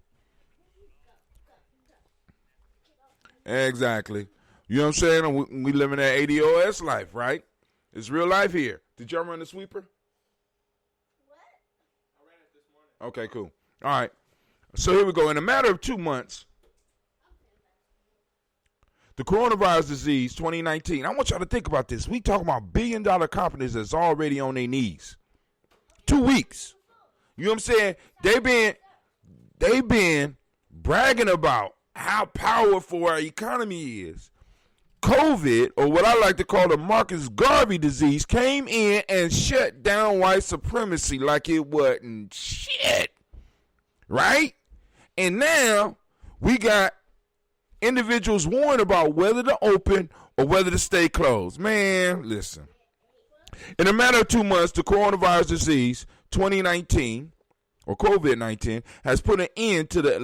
Exactly. You know what I'm saying? We living that ADOS life, right? It's real life here. Did y'all run the sweeper? Okay, cool. All right. So here we go. In a matter of 2 months, the coronavirus disease 2019. I want y'all to think about this. We talking about billion-dollar companies that's already on their knees. 2 weeks. You know what I'm saying? They been bragging about how powerful our economy is. COVID, or what I like to call the Marcus Garvey disease, came in and shut down white supremacy like it wasn't shit. Right? And now we got individuals warned about whether to open or whether to stay closed. Man, listen. In a matter of 2 months, the coronavirus disease 2019 or COVID-19 has put an end to the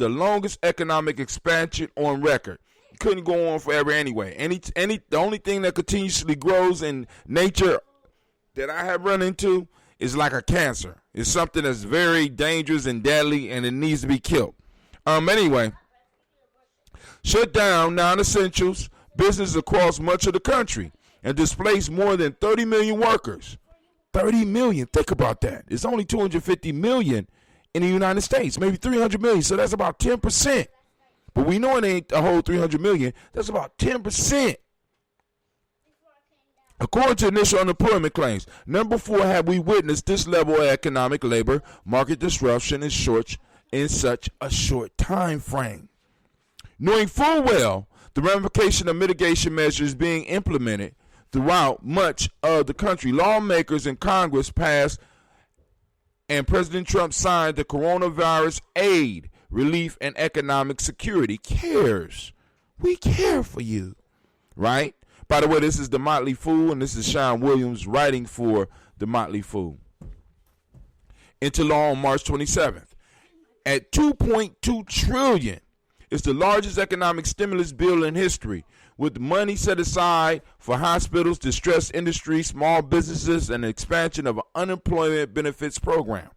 longest economic expansion on record. It couldn't go on forever anyway. The only thing that continuously grows in nature that I have run into is like a cancer. It's something that's very dangerous and deadly, and it needs to be killed. Anyway, shut down non-essentials businesses across much of the country and displaced more than 30 million workers. 30 million. Think about that. It's only 250 million in the United States, maybe 300 million. So that's about 10%. But we know it ain't a whole 300 million. That's about 10%. According to initial unemployment claims, never before have we witnessed this level of economic labor market disruption in such a short time frame. Knowing full well the ramification of mitigation measures being implemented throughout much of the country, lawmakers in Congress passed and President Trump signed the Coronavirus Aid, Relief, and Economic Security CARES. We care for you, right? By the way, this is The Motley Fool, and this is Sean Williams writing for The Motley Fool. Into law on March 27th. At $2.2 trillion, it's the largest economic stimulus bill in history, with money set aside for hospitals, distressed industry, small businesses, and the expansion of an unemployment benefits program.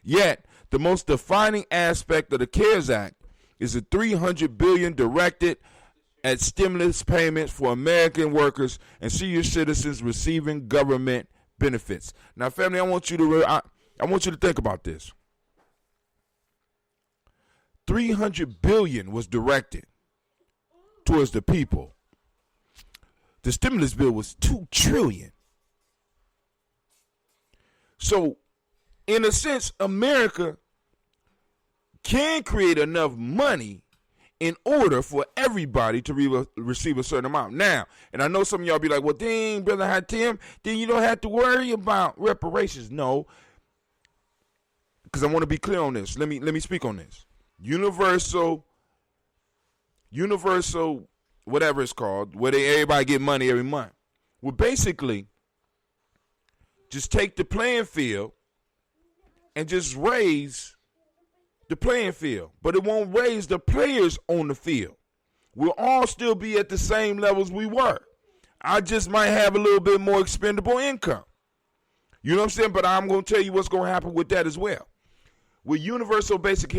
Yet, the most defining aspect of the CARES Act is the $300 billion directed at stimulus payments for American workers and senior citizens receiving government benefits. Now, family, I want you to think about this. $300 billion was directed towards the people. The stimulus bill was $2 trillion. So, in a sense, America can create enough money in order for everybody to receive a certain amount. Now, and I know some of y'all be like, well, dang, Brother Hatim, then you don't have to worry about reparations. No, because I want to be clear on this. Let me speak on this. Universal, whatever it's called, where everybody get money every month. Well, basically, just take the playing field and just raise the playing field. But it won't raise the players on the field. We'll all still be at the same levels we were. I just might have a little bit more expendable income. You know what I'm saying? But I'm going to tell you what's going to happen with that as well. With universal basic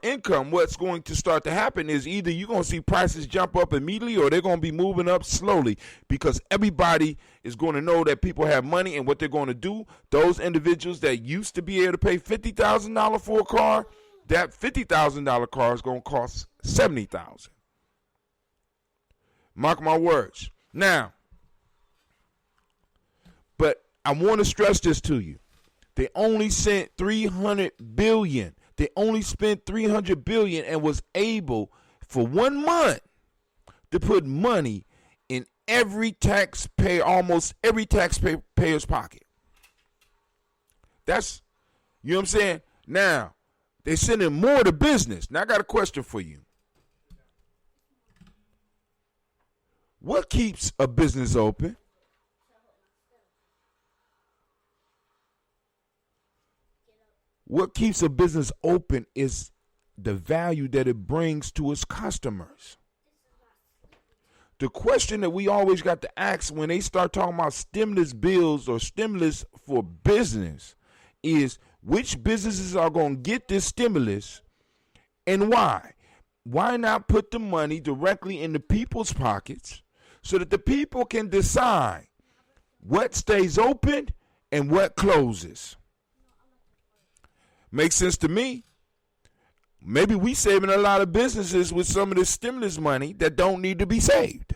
income, what's going to start to happen is either you're going to see prices jump up immediately or they're going to be moving up slowly, because everybody is going to know that people have money, and what they're going to do, those individuals that used to be able to pay $50,000 for a car, that $50,000 car is going to cost $70,000. Mark my words. Now, but I want to stress this to you. They only sent $300 billion. They only spent $300 billion and was able for 1 month to put money in every taxpayer, almost every taxpayer's pocket. That's, you know what I'm saying? Now, they're sending more to business. Now, I got a question for you. What keeps a business open? What keeps a business open is the value that it brings to its customers. the question that we always got to ask when they start talking about stimulus bills or stimulus for business is which businesses are going to get this stimulus and why? Why not put the money directly in the people's pockets so that the people can decide what stays open and what closes? Makes sense to me. Maybe we saving a lot of businesses with some of this stimulus money that don't need to be saved.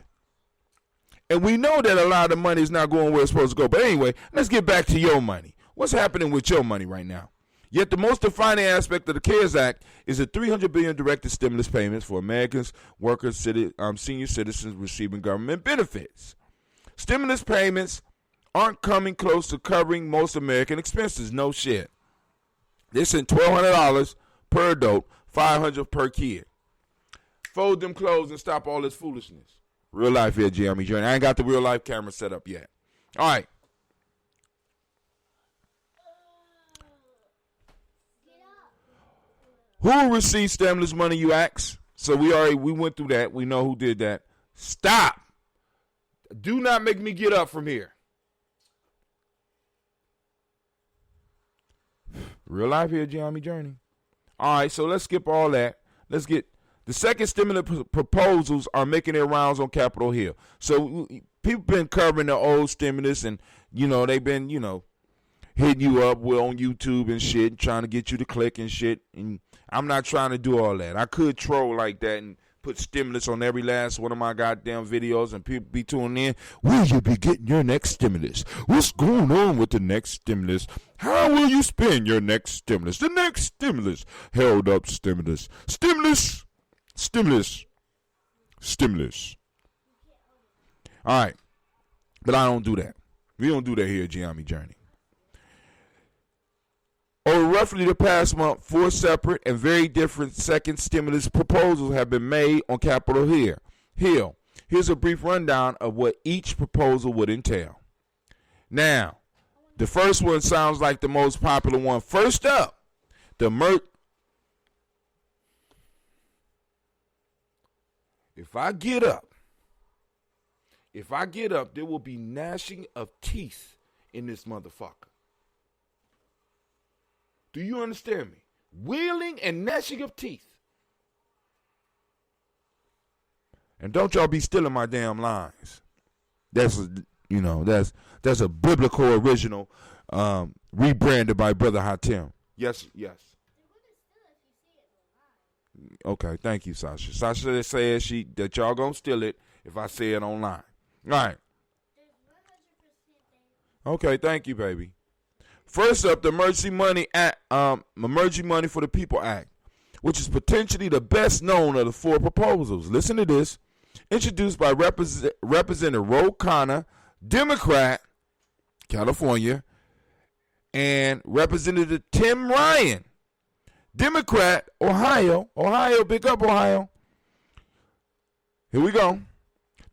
And we know that a lot of the money is not going where it's supposed to go. But anyway, let's get back to your money. What's happening with your money right now? Yet the most defining aspect of the CARES Act is the $300 billion directed stimulus payments for Americans, workers, senior citizens receiving government benefits. Stimulus payments aren't coming close to covering most American expenses. No shit. They sent $1,200 per adult, $500 per kid. Fold them clothes and stop all this foolishness. Real life here, Gye-Nyame Journey. I ain't got the real life camera set up yet. All right. Who received stimulus money, you ask? So we went through that. We know who did that. Stop. Do not make me get up from here. Real life here, Gye-Nyame Journey. All right, so let's skip all that. Let's get the second stimulus proposals are making their rounds on Capitol Hill. So people been covering the old stimulus, and they've been hitting you up on YouTube and shit, trying to get you to click and shit. And I'm not trying to do all that. I could troll like that and put stimulus on every last one of my goddamn videos, and people be tuning in. Will you be getting your next stimulus? What's going on with the next stimulus? How will you spend your next stimulus? The next stimulus. Held up stimulus. Stimulus. Stimulus. Stimulus. All right. But I don't do that. We don't do that here at Gye-Nyame Journey. Over roughly the past month, 4 separate and very different second stimulus proposals have been made on Capitol Hill. Here's a brief rundown of what each proposal would entail. Now, the first one sounds like the most popular one. First up, If I get up, there will be gnashing of teeth in this motherfucker. Do you understand me? Wailing and gnashing of teeth. And don't y'all be stealing my damn lines. That's a biblical original rebranded by Brother Hatim. Yes. Okay, thank you, Sasha. Sasha says that y'all gonna steal it if I say it online. All right. Okay, thank you, baby. First up, the Emergency Money for the People Act, which is potentially the best known of the 4 proposals. Listen to this. Introduced by Representative Ro Khanna, Democrat, California, and Representative Tim Ryan, Democrat, Ohio. Ohio, big up Ohio. Here we go.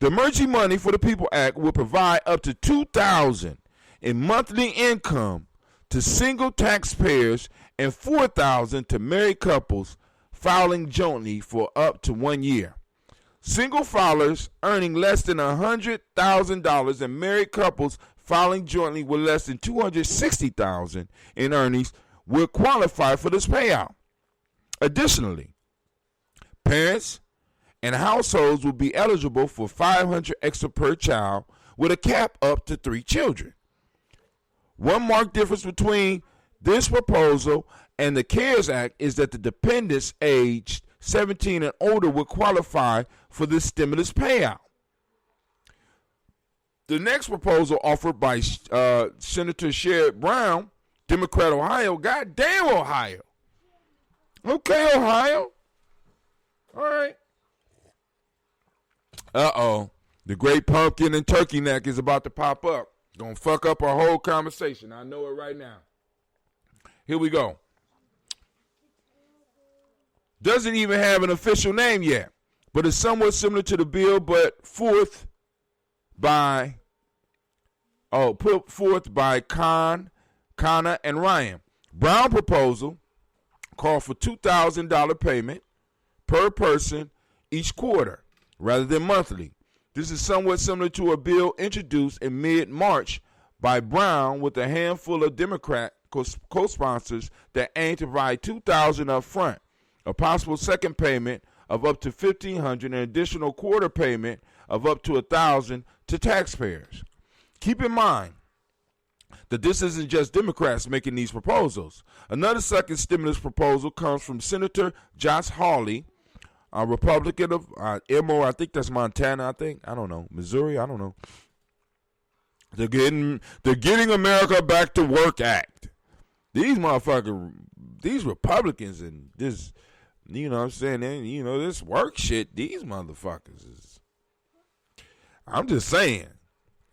The Emergency Money for the People Act will provide up to $2,000 in monthly income to single taxpayers and $4,000 to married couples filing jointly for up to 1 year. Single filers earning less than $100,000 and married couples filing jointly with less than $260,000 in earnings will qualify for this payout. Additionally, parents and households will be eligible for $500 extra per child with a cap up to 3 children. One marked difference between this proposal and the CARES Act is that the dependents aged 17 and older will qualify for this stimulus payout. The next proposal offered by Senator Sherrod Brown, Democrat, Ohio. Goddamn, Ohio. Okay, Ohio. All right. Uh-oh. The great pumpkin and turkey neck is about to pop up. Gonna fuck up our whole conversation. I know it right now. Here we go. Doesn't even have an official name yet, but it's somewhat similar to the bill, but put forth by Khanna and Ryan. Brown proposal called for $2,000 payment per person each quarter rather than monthly. This is somewhat similar to a bill introduced in mid-March by Brown with a handful of Democrat co-sponsors that aim to provide $2,000 up front, a possible second payment of up to $1,500, and an additional quarter payment of up to $1,000 to taxpayers. Keep in mind that this isn't just Democrats making these proposals. Another second stimulus proposal comes from Senator Josh Hawley, a Republican of Emo, I think that's Montana, I don't know, Missouri, I don't know. They're getting America Back to Work Act. These motherfuckers, these Republicans and this, you know what I'm saying, and, you know, this work shit, these motherfuckers is, I'm just saying,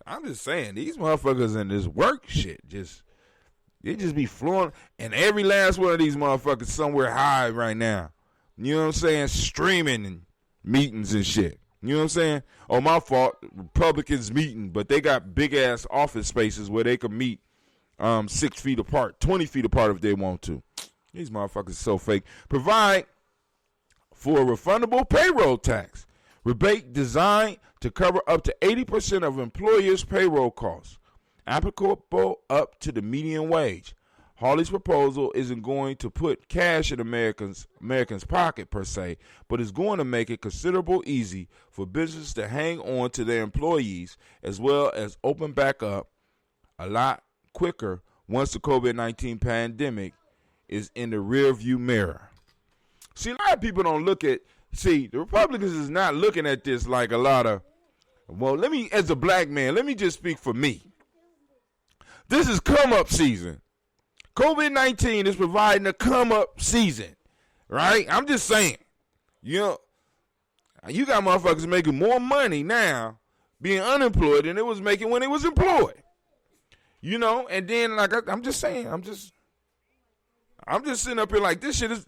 these motherfuckers and this work shit they just be flowing, and every last one of these motherfuckers somewhere high right now. You know what I'm saying? Streaming and meetings and shit. You know what I'm saying? Oh, my fault. Republicans meeting, but they got big ass office spaces where they can meet 6 feet apart, 20 feet apart if they want to. These motherfuckers are so fake. Provide for a refundable payroll tax rebate designed to cover up to 80% of employers' payroll costs, applicable up to the median wage. Hawley's proposal isn't going to put cash in Americans' pocket per se, but is going to make it considerable easy for businesses to hang on to their employees as well as open back up a lot quicker once the COVID-19 pandemic is in the rearview mirror. See, a lot of people don't the Republicans is not looking at this like a lot of, well, as a black man, let me just speak for me. This is come up season. COVID-19 is providing a come-up season, right? I'm just saying, you know, you got motherfuckers making more money now being unemployed than it was making when it was employed, you know. And then, like, I'm just saying, I'm just sitting up here like this shit is.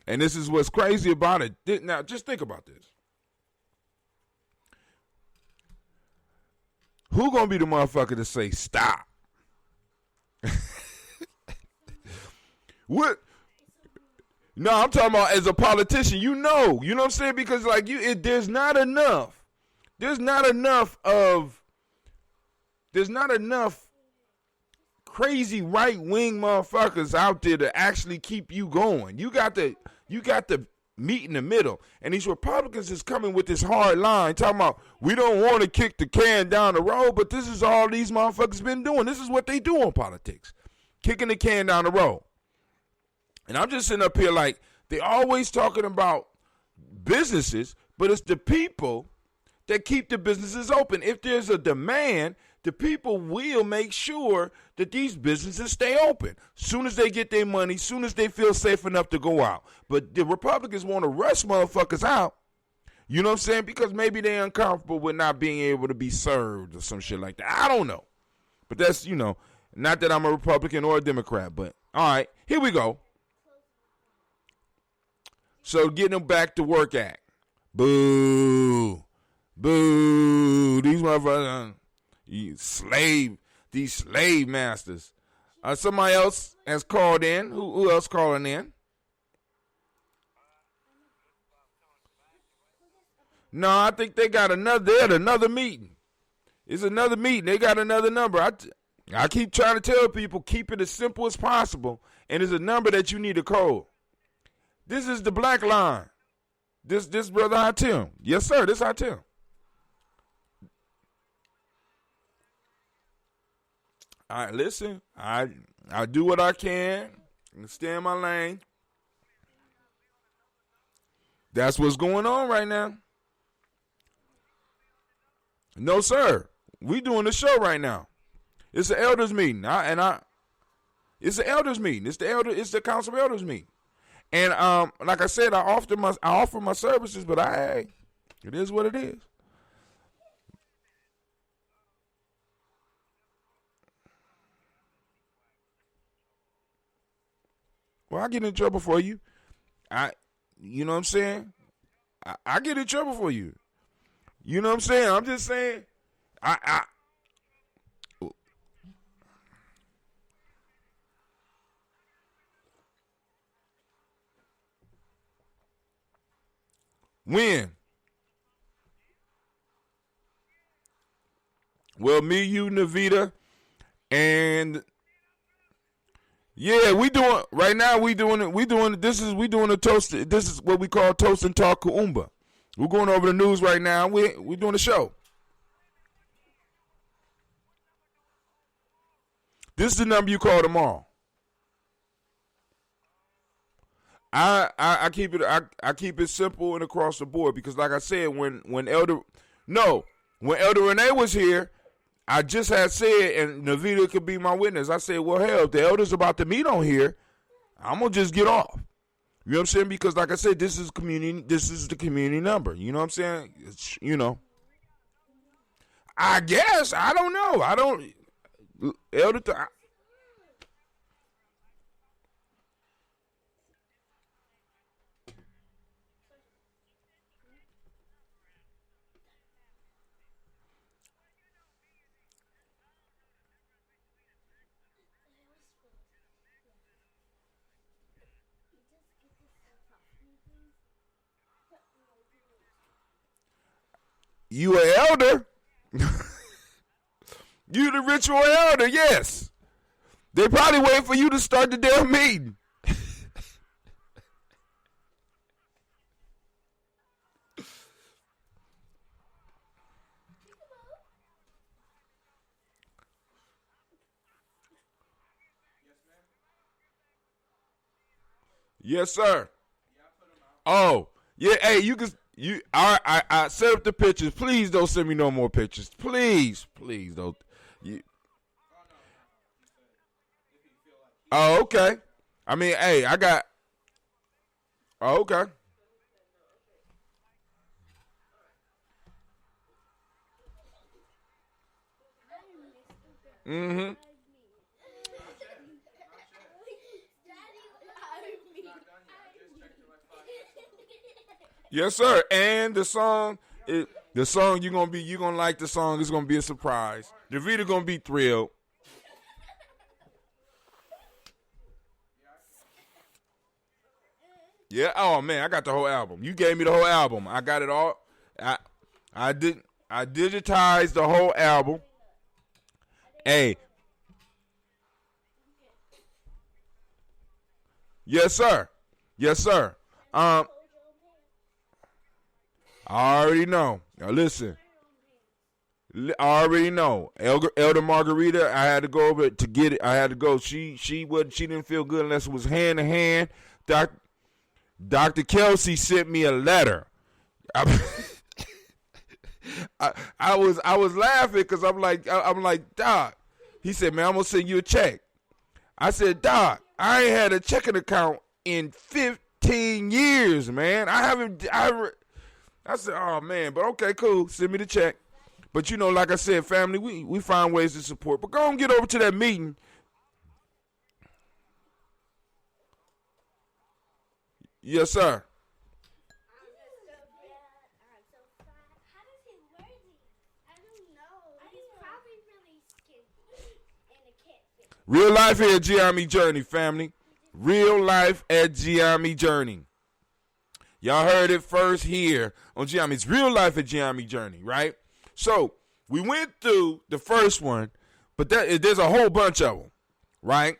And this is what's crazy about it. Now, just think about this. Who gonna be the motherfucker to say stop? What? No, I'm talking about as a politician. You know what I'm saying? Because like there's not enough crazy right wing motherfuckers out there to actually keep you going. You got to meet in the middle. And these Republicans is coming with this hard line talking about we don't want to kick the can down the road, but this is all these motherfuckers been doing. This is what they do in politics. Kicking the can down the road. And I'm just sitting up here like they always talking about businesses, but it's the people that keep the businesses open. If there's a demand, the people will make sure that these businesses stay open. Soon as they get their money, soon as they feel safe enough to go out. But the Republicans want to rush motherfuckers out, you know what I'm saying? Because maybe they're uncomfortable with not being able to be served or some shit like that. I don't know. But that's, you know, not that I'm a Republican or a Democrat, but all right, here we go. So getting them back to work act. Boo. Boo. These motherfuckers, these slave masters. Somebody else has called in. Who else calling in? No, I think they got another meeting. It's another meeting. They got another number. I keep trying to tell people, keep it as simple as possible. And it's a number that you need to call. This is the black line. This brother Hatim. Yes, sir. This Hatim. All right, listen. I do what I can and stay in my lane. That's what's going on right now. No, sir. We doing the show right now. It's an elders meeting. It's an elders meeting. It's the council of elders meeting. And like I said, I offer my services, but it is what it is. Well, I get in trouble for you. You know what I'm saying? I get in trouble for you. You know what I'm saying? I'm just saying. When? Well, me, you, Navita, and yeah, we doing right now. We doing it. We doing a toast. This is what we call Toast and Talk Kuumba. We're going over the news right now. We doing a show. This is the number you call tomorrow. I keep it simple and across the board because, like I said, when Elder Renee was here, I just had said, and Navita could be my witness. I said, well, hell, if the Elder's about to meet on here, I'm gonna just get off. You know what I'm saying? Because, like I said, this is community. This is the community number. You know what I'm saying? It's, I guess I don't know. I don't. Elder. You an elder? You the ritual elder? Yes. They probably wait for you to start the damn meeting. Yes, sir. Oh, yeah. Hey, you can. I set up the pictures. Please don't send me no more pictures. Please don't. Oh, okay. I mean, hey, I got. Oh, okay. Mm-hmm. Yes, sir. And the song you gonna like the song. It's gonna be a surprise. The reader gonna be thrilled. Yeah. Oh man, I got the whole album. You gave me the whole album. I got it all. I digitized the whole album. Hey. Yes, sir. Yes, sir. I already know. Now listen. I already know. Elder Margarita, I had to go over to get it. I had to go. She didn't feel good unless it was hand to hand. Dr. Kelsey sent me a letter. I was laughing because I'm like Doc. He said, man, I'm gonna send you a check. I said, Doc, I ain't had a checking account in 15 years, man. I said, oh man, but okay, cool. Send me the check. But like I said, family, we find ways to support. But go and get over to that meeting. Yes, sir. Real life here at Gye-Nyame Journey, family. Real life at Gye-Nyame Journey. Y'all heard it first here on Gye-Nyame. It's real life at Gye-Nyame Journey, right? So we went through the first one, but there's a whole bunch of them, right?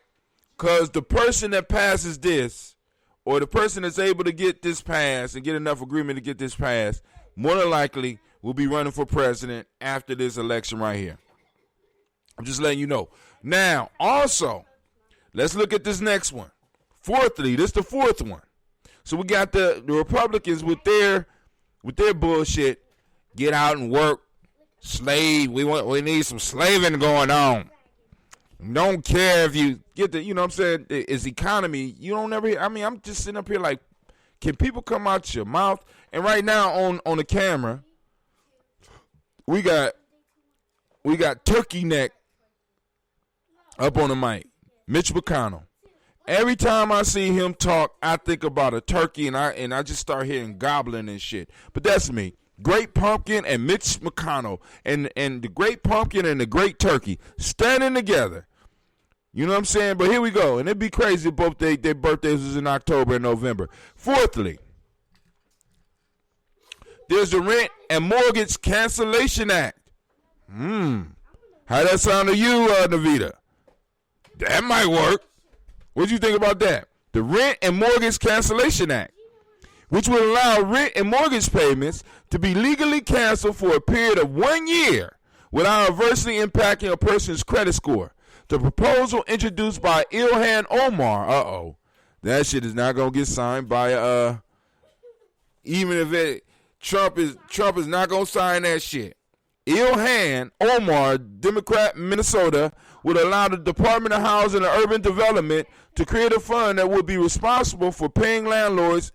Because the person that passes this, or the person that's able to get this passed and get enough agreement to get this passed, more than likely will be running for president after this election right here. I'm just letting you know. Now, also, let's look at this next one. Fourthly, this is the fourth one. So we got the Republicans with their bullshit. Get out and work, slave. We need some slaving going on. Don't care if you get the, what I'm saying, it's economy. You don't ever hear, I'm just sitting up here like, can people come out your mouth? And right now on the camera, we got Turkey Neck up on the mic, Mitch McConnell. Every time I see him talk, I think about a turkey, and I just start hearing gobbling and shit. But that's me. Great Pumpkin and Mitch McConnell, and the Great Pumpkin and the Great Turkey standing together. You know what I'm saying? But here we go, and it'd be crazy if both their birthdays was in October and November. Fourthly, There's the Rent and Mortgage Cancellation Act. How that sound to you, Navita? That might work. What do you think about that? The Rent and Mortgage Cancellation Act, which would allow rent and mortgage payments to be legally canceled for a period of 1 year without adversely impacting a person's credit score. The proposal introduced by Ilhan Omar, that shit is not gonna get signed by even if Trump is not gonna sign that shit. Ilhan Omar, Democrat, Minnesota, would allow the Department of Housing and Urban Development to create a fund that would be responsible for paying landlords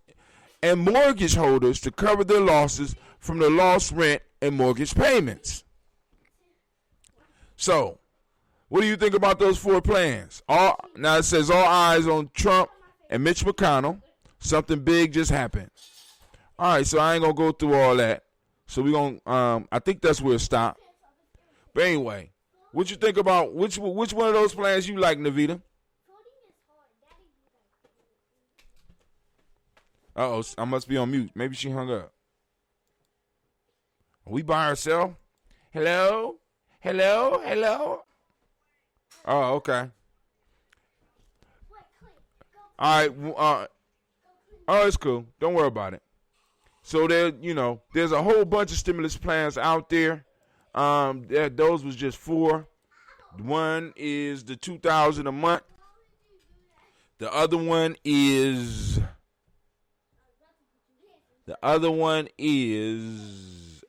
and mortgage holders to cover their losses from the lost rent and mortgage payments. So, what do you think about those 4 plans? Now it says all eyes on Trump and Mitch McConnell. Something big just happened. All right, so I ain't gonna go through all that. So we gonna, I think that's where it stopped. But anyway, what you think about which one of those plans you like, Navita? I must be on mute. Maybe she hung up. Are we by ourselves? Hello? Oh, okay. All right. Oh, it's cool. Don't worry about it. So there's a whole bunch of stimulus plans out there. Those was just 4. One is the $2,000 a month. The other one is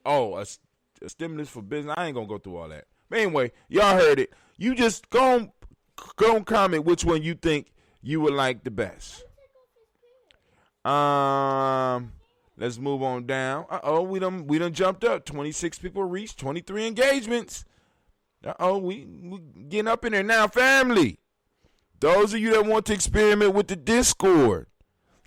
a stimulus for business. I ain't gonna go through all that. But anyway, y'all heard it. You just go comment which one you think you would like the best. Let's move on down. We done jumped up. 26 people reached, 23 engagements. We getting up in there now, family. Those of you that want to experiment with the Discord,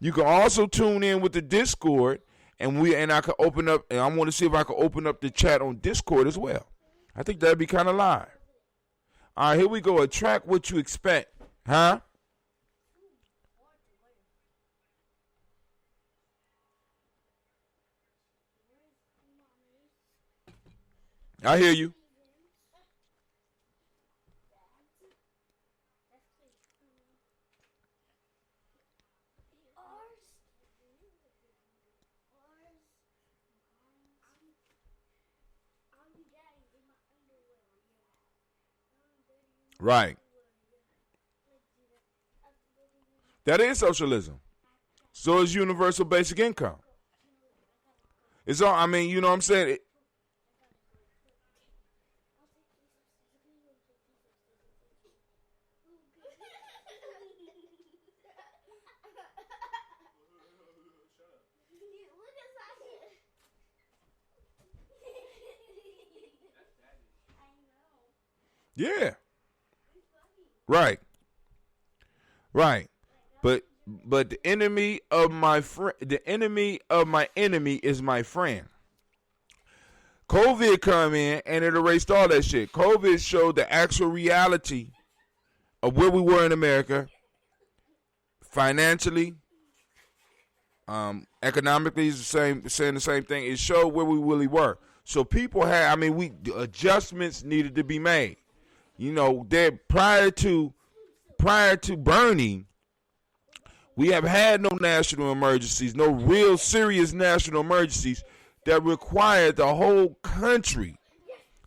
you can also tune in with the Discord, and I can open up. And I want to see if I can open up the chat on Discord as well. I think that'd be kind of live. All right, here we go. Attract what you expect, huh? I hear you. Right. That is socialism. So is universal basic income. It's all, you know what I'm saying? Yeah. Right. But the enemy of my enemy is my friend. COVID come in and it erased all that shit. COVID showed the actual reality of where we were in America, financially, economically is saying the same thing. It showed where we really were. So people had, adjustments needed to be made. Prior to Bernie, we have had no national emergencies, no real serious national emergencies that required the whole country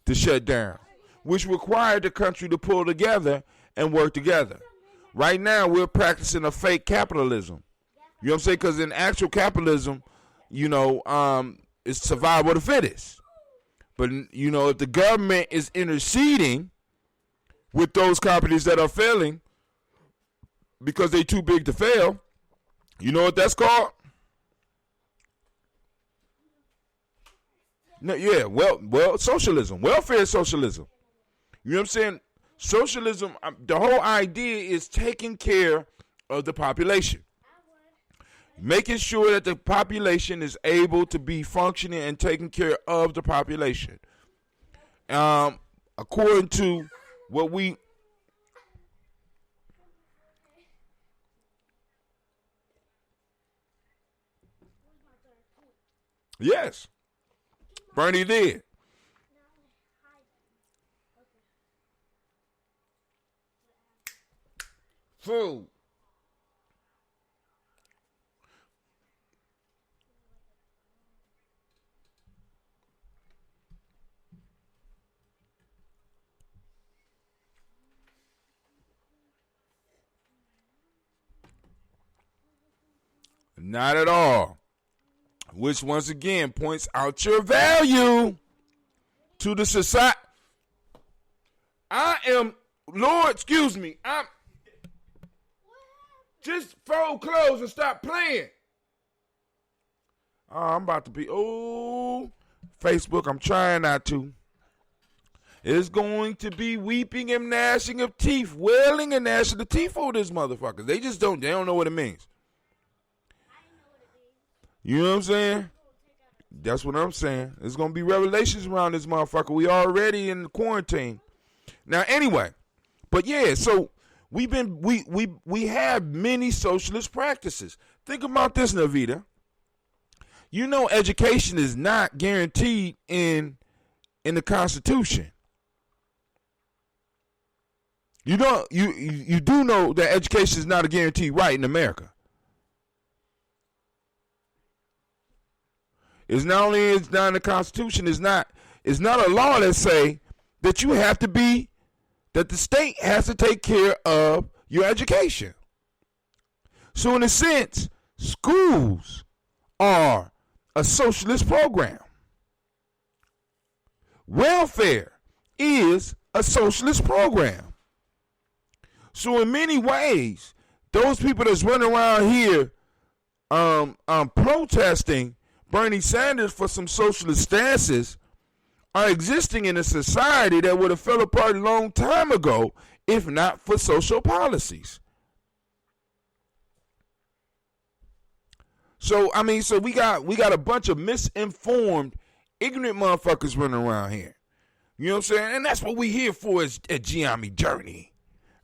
to shut down, which required the country to pull together and work together. Right now, we're practicing a fake capitalism. You know what I'm saying? Because in actual capitalism, it's survival of the fittest. But, if the government is interceding with those companies that are failing because they're too big to fail, you know what that's called? No, yeah, well, socialism. Welfare is socialism. You know what I'm saying? Socialism, the whole idea is taking care of the population. Making sure that the population is able to be functioning and taking care of the population. According to what we... Yes. Bernie did. Food. Not at all. Which once again points out your value to the society. I am, Lord, excuse me. I'm just fold clothes and stop playing. I'm about to be, Facebook, I'm trying not to. It's going to be weeping and gnashing of teeth, wailing and gnashing of teeth for this motherfucker. They don't know what it means. You know what I'm saying? That's what I'm saying. There's going to be revelations around this motherfucker. We already in quarantine. Now, anyway, but yeah, so we have many socialist practices. Think about this, Navita. You know, education is not guaranteed in the Constitution. You do know that education is not a guaranteed right in America. It's not only it's not in the Constitution, it's not a law that say that you have to be, that the state has to take care of your education. So in a sense, schools are a socialist program. Welfare is a socialist program. So in many ways, those people that's running around here protesting Bernie Sanders for some socialist stances are existing in a society that would have fell apart a long time ago if not for social policies. So we got a bunch of misinformed, ignorant motherfuckers running around here. You know what I'm saying? And that's what we here for is at Gye-Nyame Journey,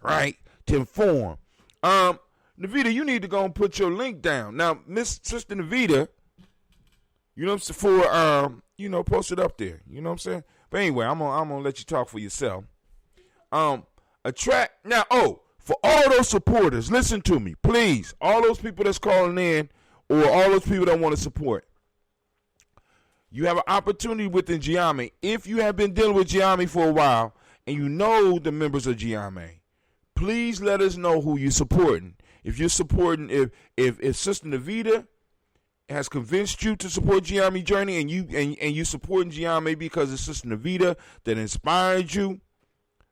right? To inform. Navita, you need to go and put your link down. Now, Miss Sister Navita, you know what I'm saying, for post it up there. You know what I'm saying? But anyway, I'm gonna let you talk for yourself. For all those supporters, listen to me, please. All those people that's calling in, or all those people that want to support, you have an opportunity within Gye-Nyame. If you have been dealing with Gye-Nyame for a while and you know the members of Gye-Nyame, please let us know who you're supporting. If you're supporting, if Sister Navita has convinced you to support Gye-Nyame Journey, and you supporting Gye-Nyame because it's Sister Navita that inspired you,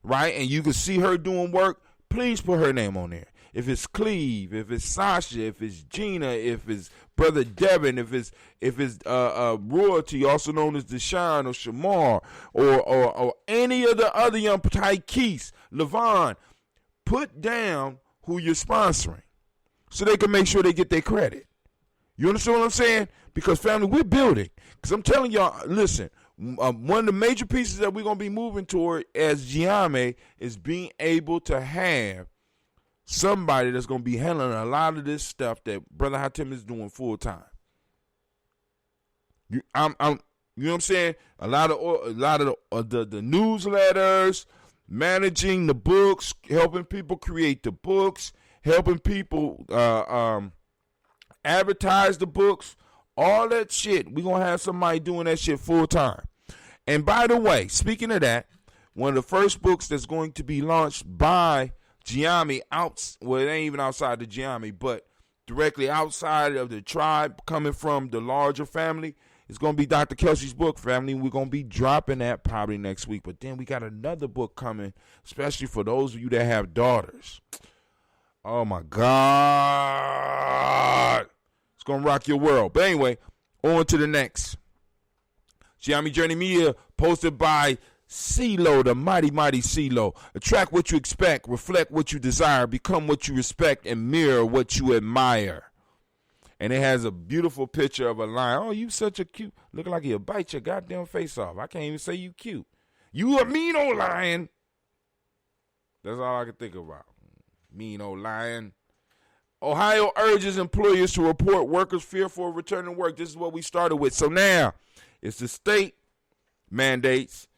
right? And you can see her doing work, please put her name on there. If it's Cleve, if it's Sasha, if it's Gina, if it's Brother Devin, if it's Royalty, also known as Deshaun or Shamar, or any of the other young Tykees, Levon, put down who you're sponsoring so they can make sure they get their credit. You understand what I'm saying? Because, family, we're building. Because I'm telling y'all, listen, one of the major pieces that we're going to be moving toward as Gye-Nyame is being able to have somebody that's going to be handling a lot of this stuff that Brother Hatem is doing full time. You know what I'm saying? A lot of the newsletters, managing the books, helping people create the books, helping people advertise the books, all that shit. We're going to have somebody doing that shit full time. And by the way, speaking of that, one of the first books that's going to be launched by Gye-Nyame, it ain't even outside the Gye-Nyame, but directly outside of the tribe, coming from the larger family, is going to be Dr. Kelsey's book, family. We're going to be dropping that probably next week. But then we got another book coming, especially for those of you that have daughters. Oh, my God. It's going to rock your world. But anyway, on to the next. Gye-Nyame Journey Media, posted by CeeLo, the mighty, mighty CeeLo. Attract what you expect, reflect what you desire, become what you respect, and mirror what you admire. And it has a beautiful picture of a lion. Oh, you such a cute, looking like he'll bite your goddamn face off. I can't even say you cute. You a mean old lion. That's all I can think about. Mean old lion. Ohio urges employers to report workers fearful of returning to work. This is what we started with. So now, it's the state mandates.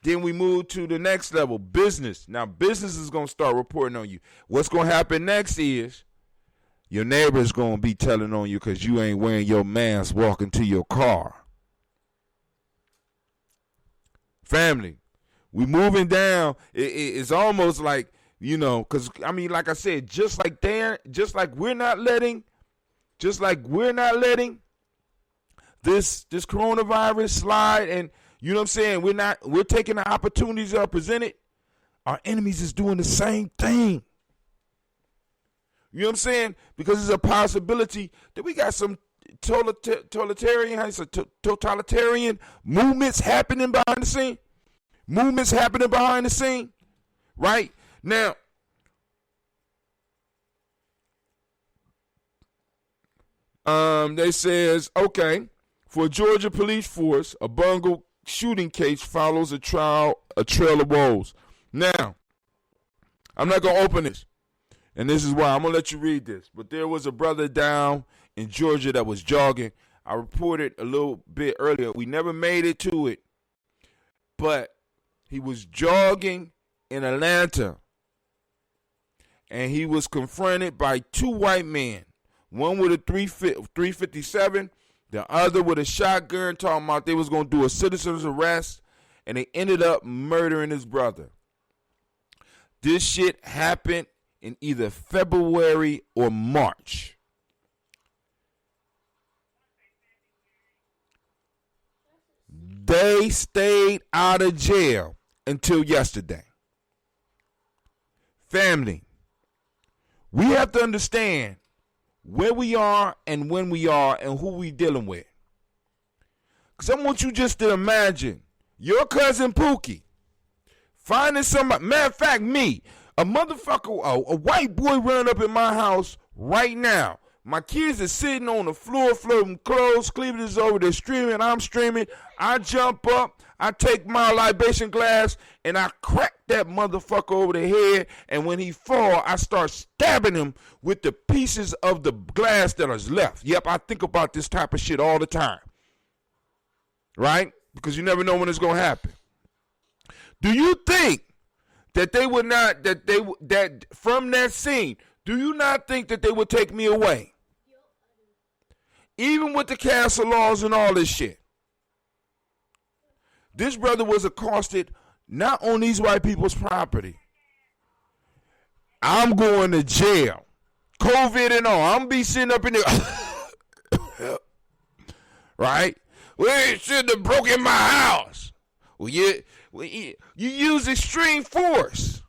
Then we move to the next level, business. Now, business is going to start reporting on you. What's going to happen next is your neighbor's going to be telling on you because you ain't wearing your mask walking to your car. Family, we moving down. It's almost like, because, like I said, just like we're not letting this coronavirus slide, and you know what I'm saying, we're taking the opportunities that are presented. Our enemies is doing the same thing. You know what I'm saying? Because there's a possibility that we got some totalitarian movements happening behind the scene. Right? Now, they says, okay, for Georgia police force, a bungled shooting case follows a trail of woes. Now, I'm not going to open this, and this is why. I'm going to let you read this. But there was a brother down in Georgia that was jogging. I reported a little bit earlier. We never made it to it, but he was jogging in Atlanta, and he was confronted by two white men, one with a 357, the other with a shotgun, talking about they was going to do a citizen's arrest, and they ended up murdering his brother. This shit happened in either February or March. They stayed out of jail until yesterday. Family, we have to understand where we are and when we are and who we dealing with. Because I want you just to imagine your cousin Pookie finding somebody. Matter of fact, me, a motherfucker, a white boy running up in my house right now. My kids are sitting on the floor, floating clothes. Cleveland is over there streaming. I'm streaming. I jump up. I take my libation glass and I crack that motherfucker over the head. And when he fall, I start stabbing him with the pieces of the glass that is left. Yep, I think about this type of shit all the time. Right? Because you never know when it's going to happen. Do you think that they would not, that from that scene, do you not think that they would take me away? Even with the castle laws and all this shit. This brother was accosted not on these white people's property. I'm going to jail. COVID and all. I'm going to be sitting up in there. Right? Well, you shouldn't have broken my house. Well, you use extreme force.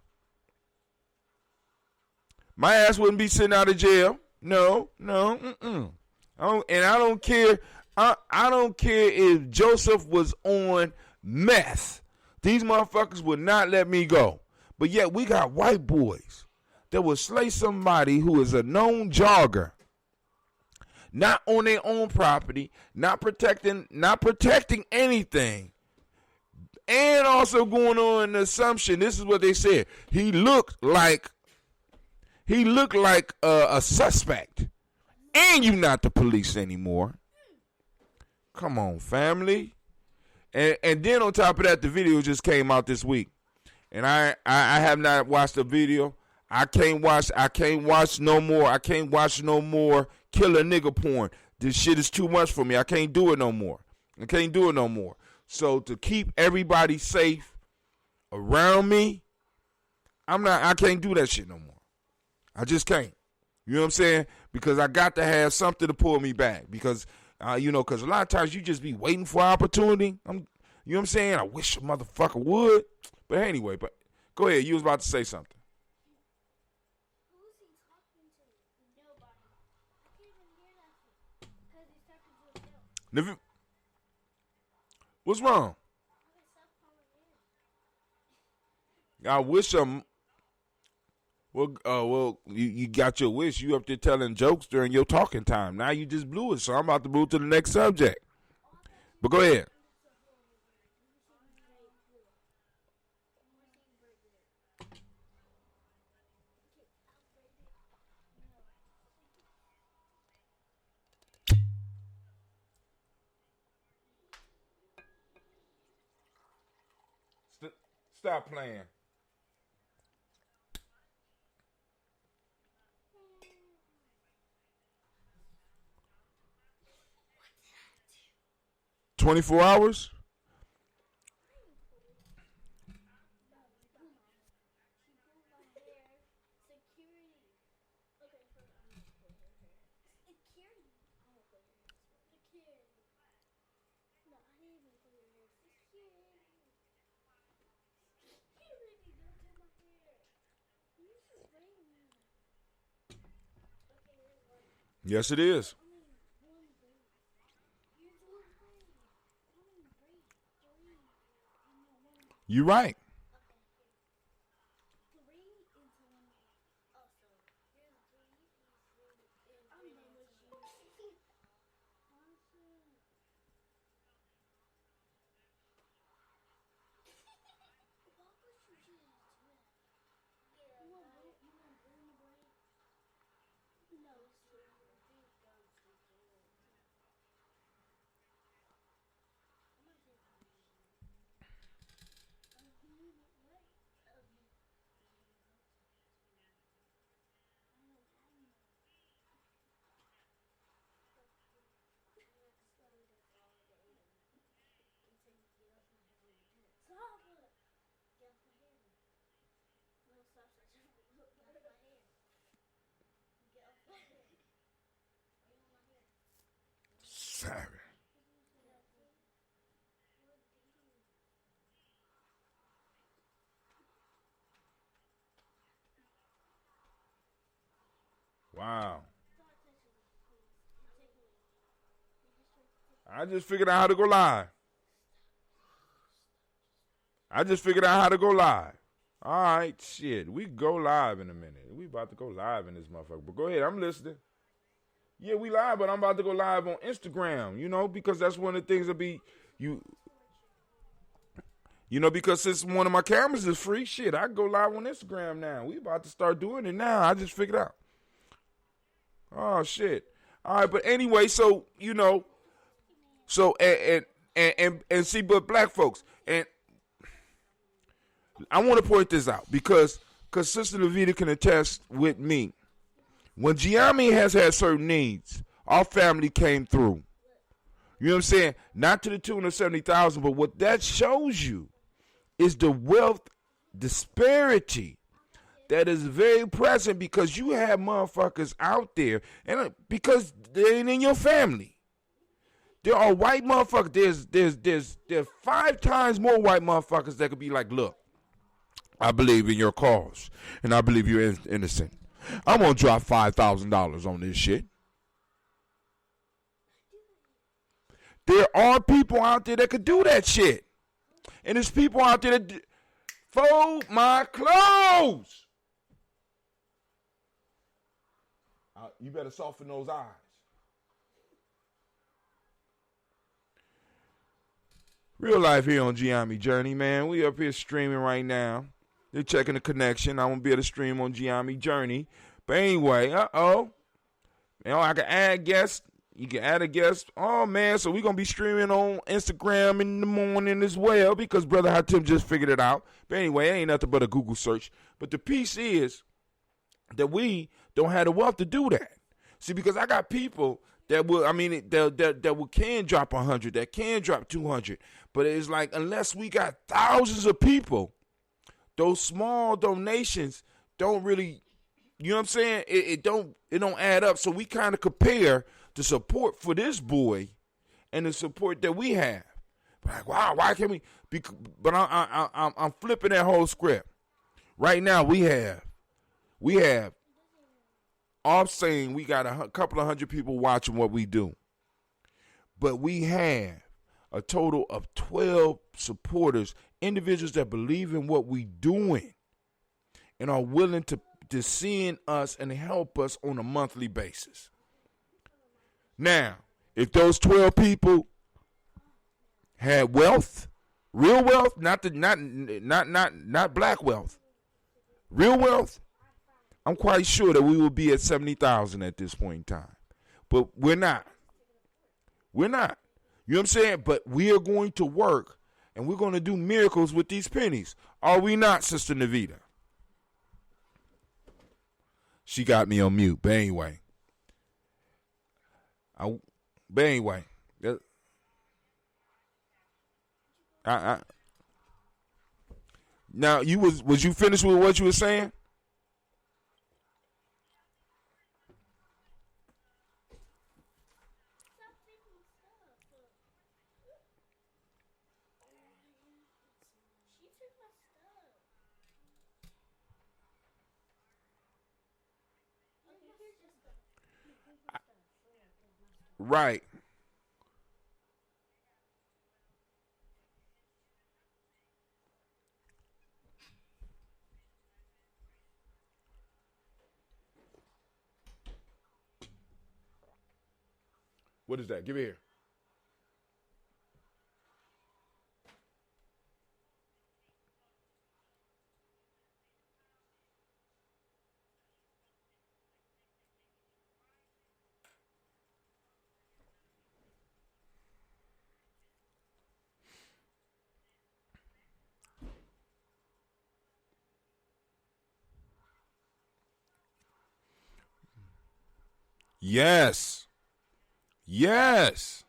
My ass wouldn't be sitting out of jail. No. I don't care. I don't care if Joseph was on meth. These motherfuckers would not let me go. But yet we got white boys that will slay somebody who is a known jogger, not on their own property, not protecting anything, and also going on the assumption. This is what they said. He looked like a suspect. And you not the police anymore. Come on, family. And then on top of that, the video just came out this week. And I have not watched the video. I can't watch no more. I can't watch no more killer nigga porn. This shit is too much for me. I can't do it no more. So to keep everybody safe around me, I can't do that shit no more. I just can't. You know what I'm saying? Because I got to have something to pull me back. Because, because a lot of times you just be waiting for opportunity. You know what I'm saying? I wish a motherfucker would. But anyway, go ahead. You was about to say something. Who's he talking to? Nobody. I can't even hear nothing. Because he's talking to himself. What's wrong? I wish I'm... Well, you got your wish. You up there telling jokes during your talking time. Now you just blew it, so I'm about to move to the next subject. But go ahead. Stop playing. What did I do? 24 hours? She pulled my hair. Security. Okay, so I'm gonna pull her hair. Security. I'm gonna pull her hair. Security. No, I didn't even pull your hair. Security. Security, don't do my hair. You should bring me. Okay, here's one. Yes, it is. I mean, one braid. Here's one braid. I mean, braid. Three. I know one. You right. Okay, here. Three into one. Oh, so here's three pieces and I'm done with you. Awesome. Why would you just do that? Yeah, you want boom braid? No, it's too big guns to do it. I'm gonna take what? I don't have none. Slow this all day until you get off my hair. Stop it! Get off my hair. No, stop touching my hair. Get off my hair. Get off my hair. Are you on my hair? Sorry. Wow. I just figured out how to go live. All right, shit. We go live in a minute. We about to go live in this motherfucker. But go ahead, I'm listening. Yeah, we live, but I'm about to go live on Instagram, because that's one of the things that be because since one of my cameras is free, shit, I can go live on Instagram now. We about to start doing it now. I just figured out. Oh shit. All right, but anyway, so and see, but black folks, and I want to point this out because Sister Levita can attest with me. When Gye-Nyame has had certain needs, our family came through. You know what I'm saying? Not to the tune of 70,000, but what that shows you is the wealth disparity that is very present because you have motherfuckers out there, and because they ain't in your family. There are white motherfuckers. There's 5 times more white motherfuckers that could be like, look, I believe in your cause, and I believe you're innocent. I'm gonna drop $5,000 on this shit. There are people out there that could do that shit, and there's people out there that fold my clothes. You better soften those eyes. Real life here on Gye-Nyame Journey, man. We up here streaming right now. They're checking the connection. I won't be able to stream on Gye-Nyame Journey. But anyway, I can add guests. You can add a guest. Oh, man, so we're going to be streaming on Instagram in the morning as well because Brother Hatim just figured it out. But anyway, it ain't nothing but a Google search. But the piece is that we don't have the wealth to do that. See, because I got people that can drop 100, that can drop 200. But it's like, unless we got thousands of people, those small donations don't really, you know what I'm saying? It don't add up. So we kind of compare the support for this boy and the support that we have. Like, wow, why can't we? But I'm flipping that whole script. Right now we have off saying we got a couple of hundred people watching what we do. But we have a total of 12 supporters, individuals that believe in what we doing and are willing to see in us and help us on a monthly basis. Now, if those 12 people had wealth, real wealth, not black wealth, real wealth, I'm quite sure that we will be at 70,000 at this point in time. But we're not. You know what I'm saying? But we are going to work and we're going to do miracles with these pennies. Are we not, Sister Navita? She got me on mute, but anyway. Now you was you finished with what you were saying? Right. What is that? Give it here. Yes. Yes.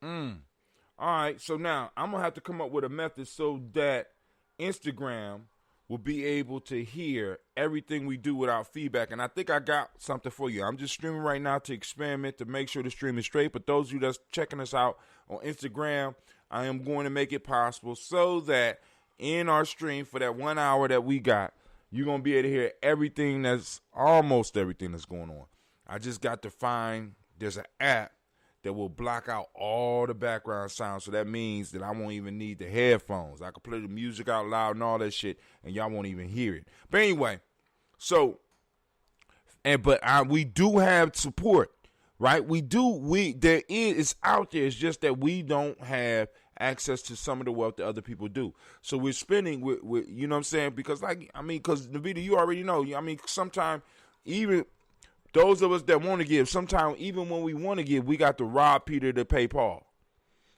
All right, so now I'm going to have to come up with a method so that Instagram will be able to hear everything we do without feedback. And I think I got something for you. I'm just streaming right now to experiment to make sure the stream is straight. But those of you that's checking us out on Instagram, I am going to make it possible so that in our stream for that 1 hour that we got, you're going to be able to hear almost everything that's going on. I just got to find, there's an app that will block out all the background sounds. So that means that I won't even need the headphones. I can play the music out loud and all that shit, and y'all won't even hear it. But anyway, we do have support, right? It's out there. It's just that we don't have access to some of the wealth that other people do. So we're spending with you know what I'm saying? Because because Navita, you already know. Sometimes even those of us that want to give, sometimes even when we want to give, we got to rob Peter to pay Paul.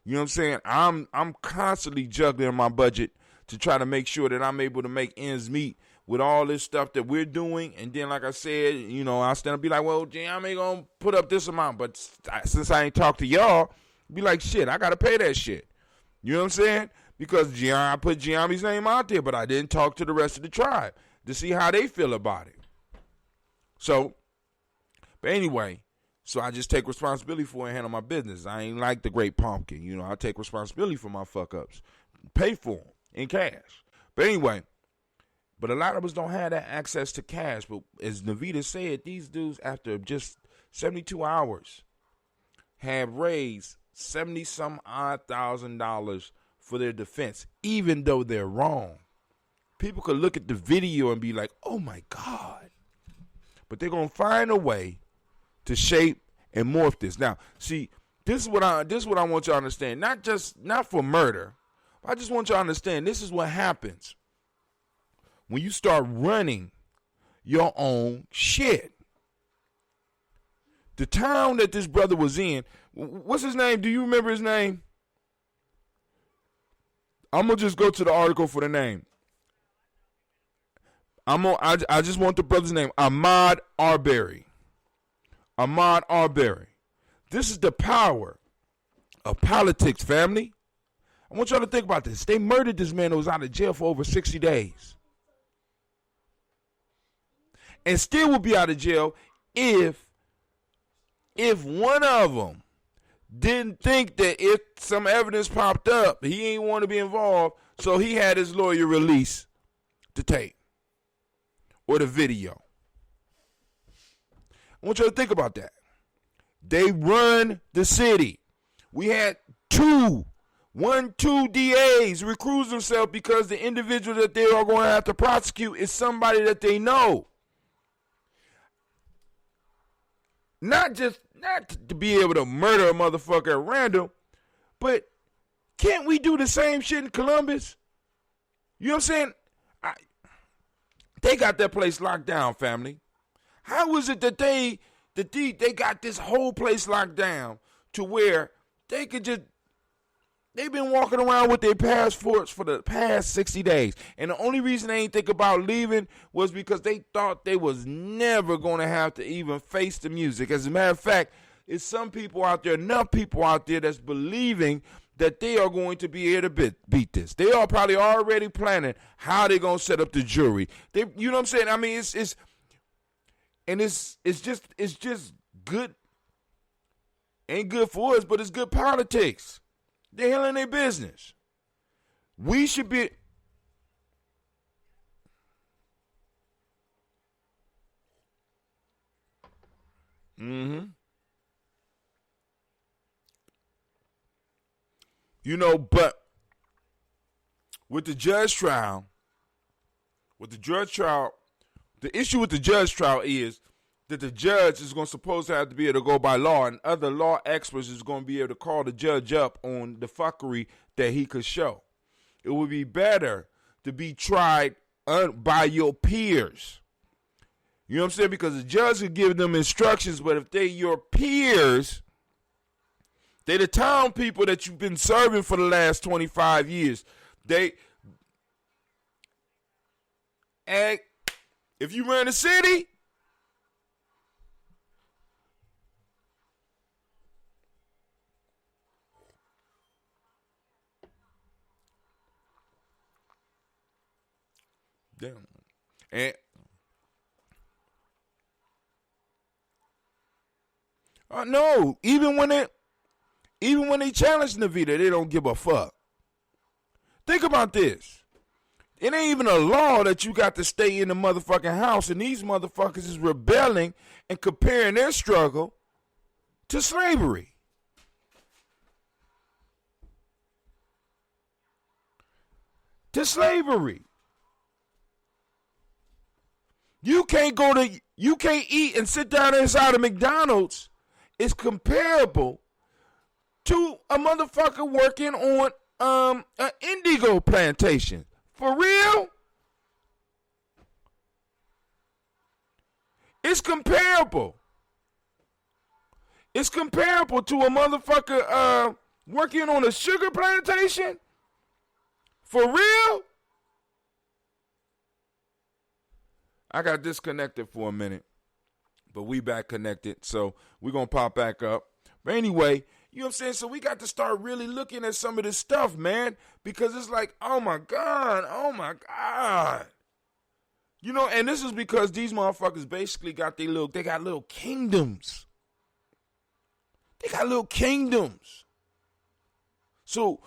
You know what I'm saying? I'm constantly juggling my budget to try to make sure that I'm able to make ends meet with all this stuff that we're doing. And then, like I said, I'll stand up and be like, well, Gye-Nyame going to put up this amount. But since I ain't talked to y'all, be like, shit, I got to pay that shit. You know what I'm saying? Because I put Gye-Nyame's name out there, but I didn't talk to the rest of the tribe to see how they feel about it. But anyway, so I just take responsibility for it and handle my business. I ain't like the great pumpkin. I take responsibility for my fuck-ups. Pay for them in cash. But anyway, but a lot of us don't have that access to cash. But as Navita said, these dudes, after just 72 hours, have raised $70-some-odd thousand for their defense, even though they're wrong. People could look at the video and be like, oh, my God. But they're going to find a way to shape and morph this. Now, see, this is what I want you to understand. Not for murder. But I just want you to understand this is what happens when you start running your own shit. The town that this brother was in, what's his name? Do you remember his name? I'm gonna just go to the article for the name. I just want the brother's name, Ahmaud Arbery. Ahmaud Arbery. This is the power of politics, family. I want y'all to think about this. They murdered this man who was out of jail for over 60 days. And still will be out of jail if one of them didn't think that if some evidence popped up, he ain't want to be involved, so he had his lawyer release the tape or the video. I want you to think about that. They run the city. We had two DAs recuse themselves because the individual that they are going to have to prosecute is somebody that they know. Not to be able to murder a motherfucker at random, but Can't we do the same shit in Columbus? You know what I'm saying? They got that place locked down, family. How is it that they got this whole place locked down to where they could just, they've been walking around with their passports for the past 60 days. And the only reason they ain't think about leaving was because they thought they was never going to have to even face the music. As a matter of fact, it's some people out there, enough people out there that's believing that they are going to be able to beat this. They are probably already planning how they're going to set up the jury. They, you know what I'm saying? I mean, it's just good. Ain't good for us, but it's good politics. They're handling their business. We should be. You know, but with the judge trial, the issue with the judge trial is that the judge is going to supposed to have to be able to go by law, and other law experts is going to be able to call the judge up on the fuckery that he could show. It would be better to be tried by your peers. You know what I'm saying? Because the judge could give them instructions, but if they your peers, they the town people that you've been serving for the last 25 years. And if you run the city, damn. And no, even when they challenge Navita, they don't give a fuck. Think about this. It ain't even a law that you got to stay in the motherfucking house, and these motherfuckers is rebelling and comparing their struggle to slavery. You can't eat and sit down inside of McDonald's. It's comparable to a motherfucker working on an indigo plantation. For real? It's comparable. It's comparable to a motherfucker working on a sugar plantation. For real? I got disconnected for a minute, but we back connected, so we're going to pop back up. But anyway, you know what I'm saying? So we got to start really looking at some of this stuff, man, because it's like, oh my God. You know, and this is because these motherfuckers basically got they got little kingdoms. They got little kingdoms. So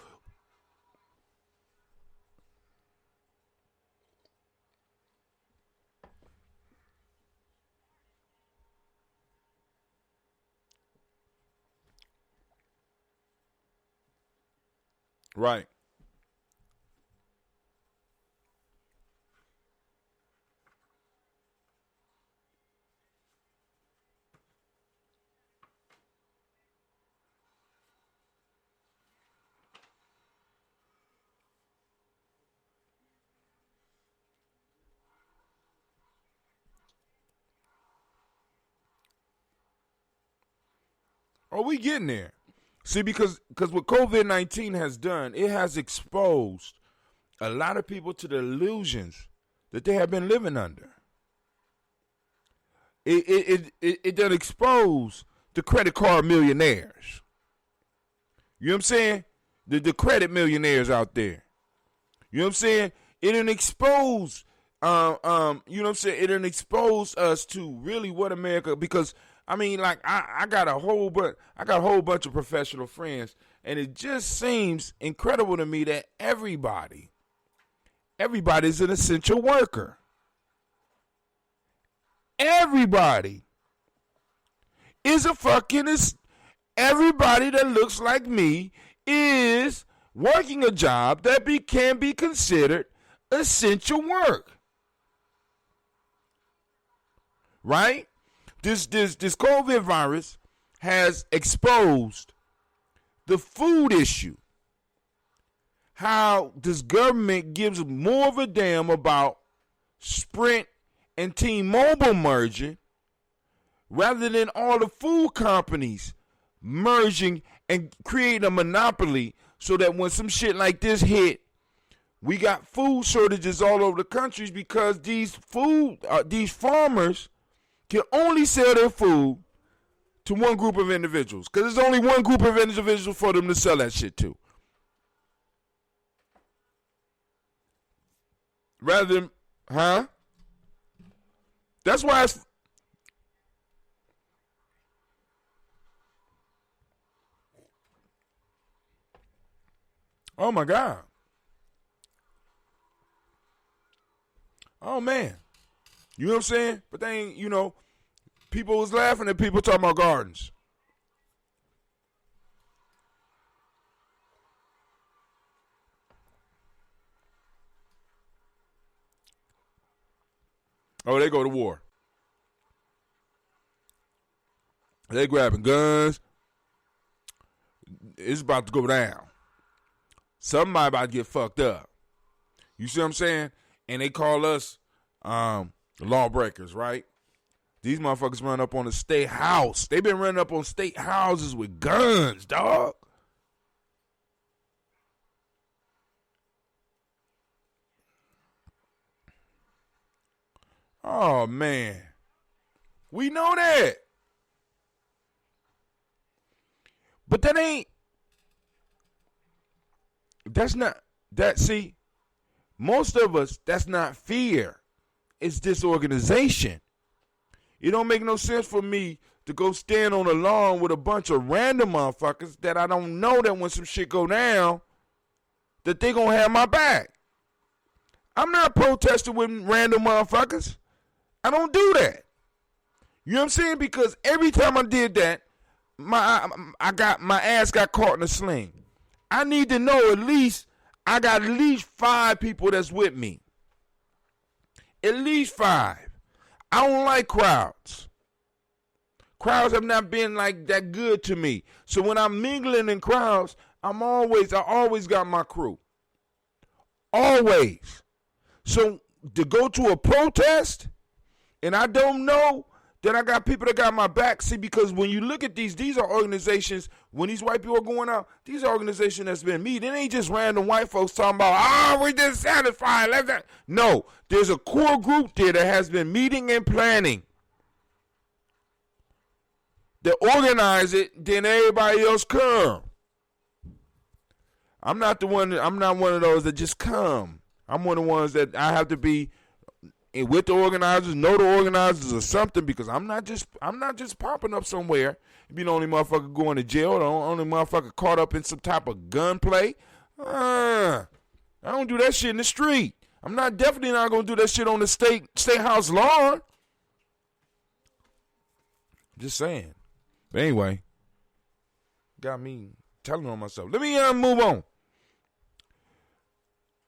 right. Are we getting there? See, because what COVID-19 has done, it has exposed a lot of people to the illusions that they have been living under. It done expose the credit card millionaires. You know what I'm saying? The credit millionaires out there. You know what I'm saying? It done expose, you know what I'm saying? It done expose us to really what America, because I mean, like I got a whole bunch of professional friends, and it just seems incredible to me that everybody's an essential worker. Everybody is everybody that looks like me is working a job that can be considered essential work. Right? This COVID virus has exposed the food issue. how this government gives more of a damn about Sprint and T-Mobile merging rather than all the food companies merging and creating a monopoly so that when some shit like this hit, we got food shortages all over the countries because these farmers can only sell their food to one group of individuals because there's only one group of individuals for them to sell that shit to. Rather than, That's why it's. Oh my God. Oh man. You know what I'm saying? But they ain't, people was laughing at people talking about gardens. Oh, they go to war. They grabbing guns. It's about to go down. Somebody about to get fucked up. You see what I'm saying? And they call us lawbreakers, right? These motherfuckers run up on the state house. They been running up on state houses with guns, dog. Oh, man. We know that. But see, most of us, that's not fear. It's disorganization. It don't make no sense for me to go stand on a lawn with a bunch of random motherfuckers that I don't know that when some shit go down, that they gonna have my back. I'm not protesting with random motherfuckers. I don't do that. You know what I'm saying? Because every time I did that, my ass got caught in a sling. I need to know I got at least 5 people that's with me. At least 5. I don't like crowds. Crowds have not been like that good to me. So when I'm mingling in crowds, I always got my crew. Always. So to go to a protest and I don't know that I got people that got my back. See, because when you look at these are organizations, when these white people are going out, these are organizations that's been meeting. It ain't just random white folks talking about, we just satisfied. No, there's a core group there that has been meeting and planning. They organize it, then everybody else come. I'm not one of those that just come. I'm one of the ones that I have to be with the organizers, know the organizers or something, because I'm not just popping up somewhere and be the only motherfucker going to jail, or the only motherfucker caught up in some type of gunplay. I don't do that shit in the street. I'm definitely not gonna do that shit on the state house lawn. Just saying. But anyway, got me telling on myself. Let me move on.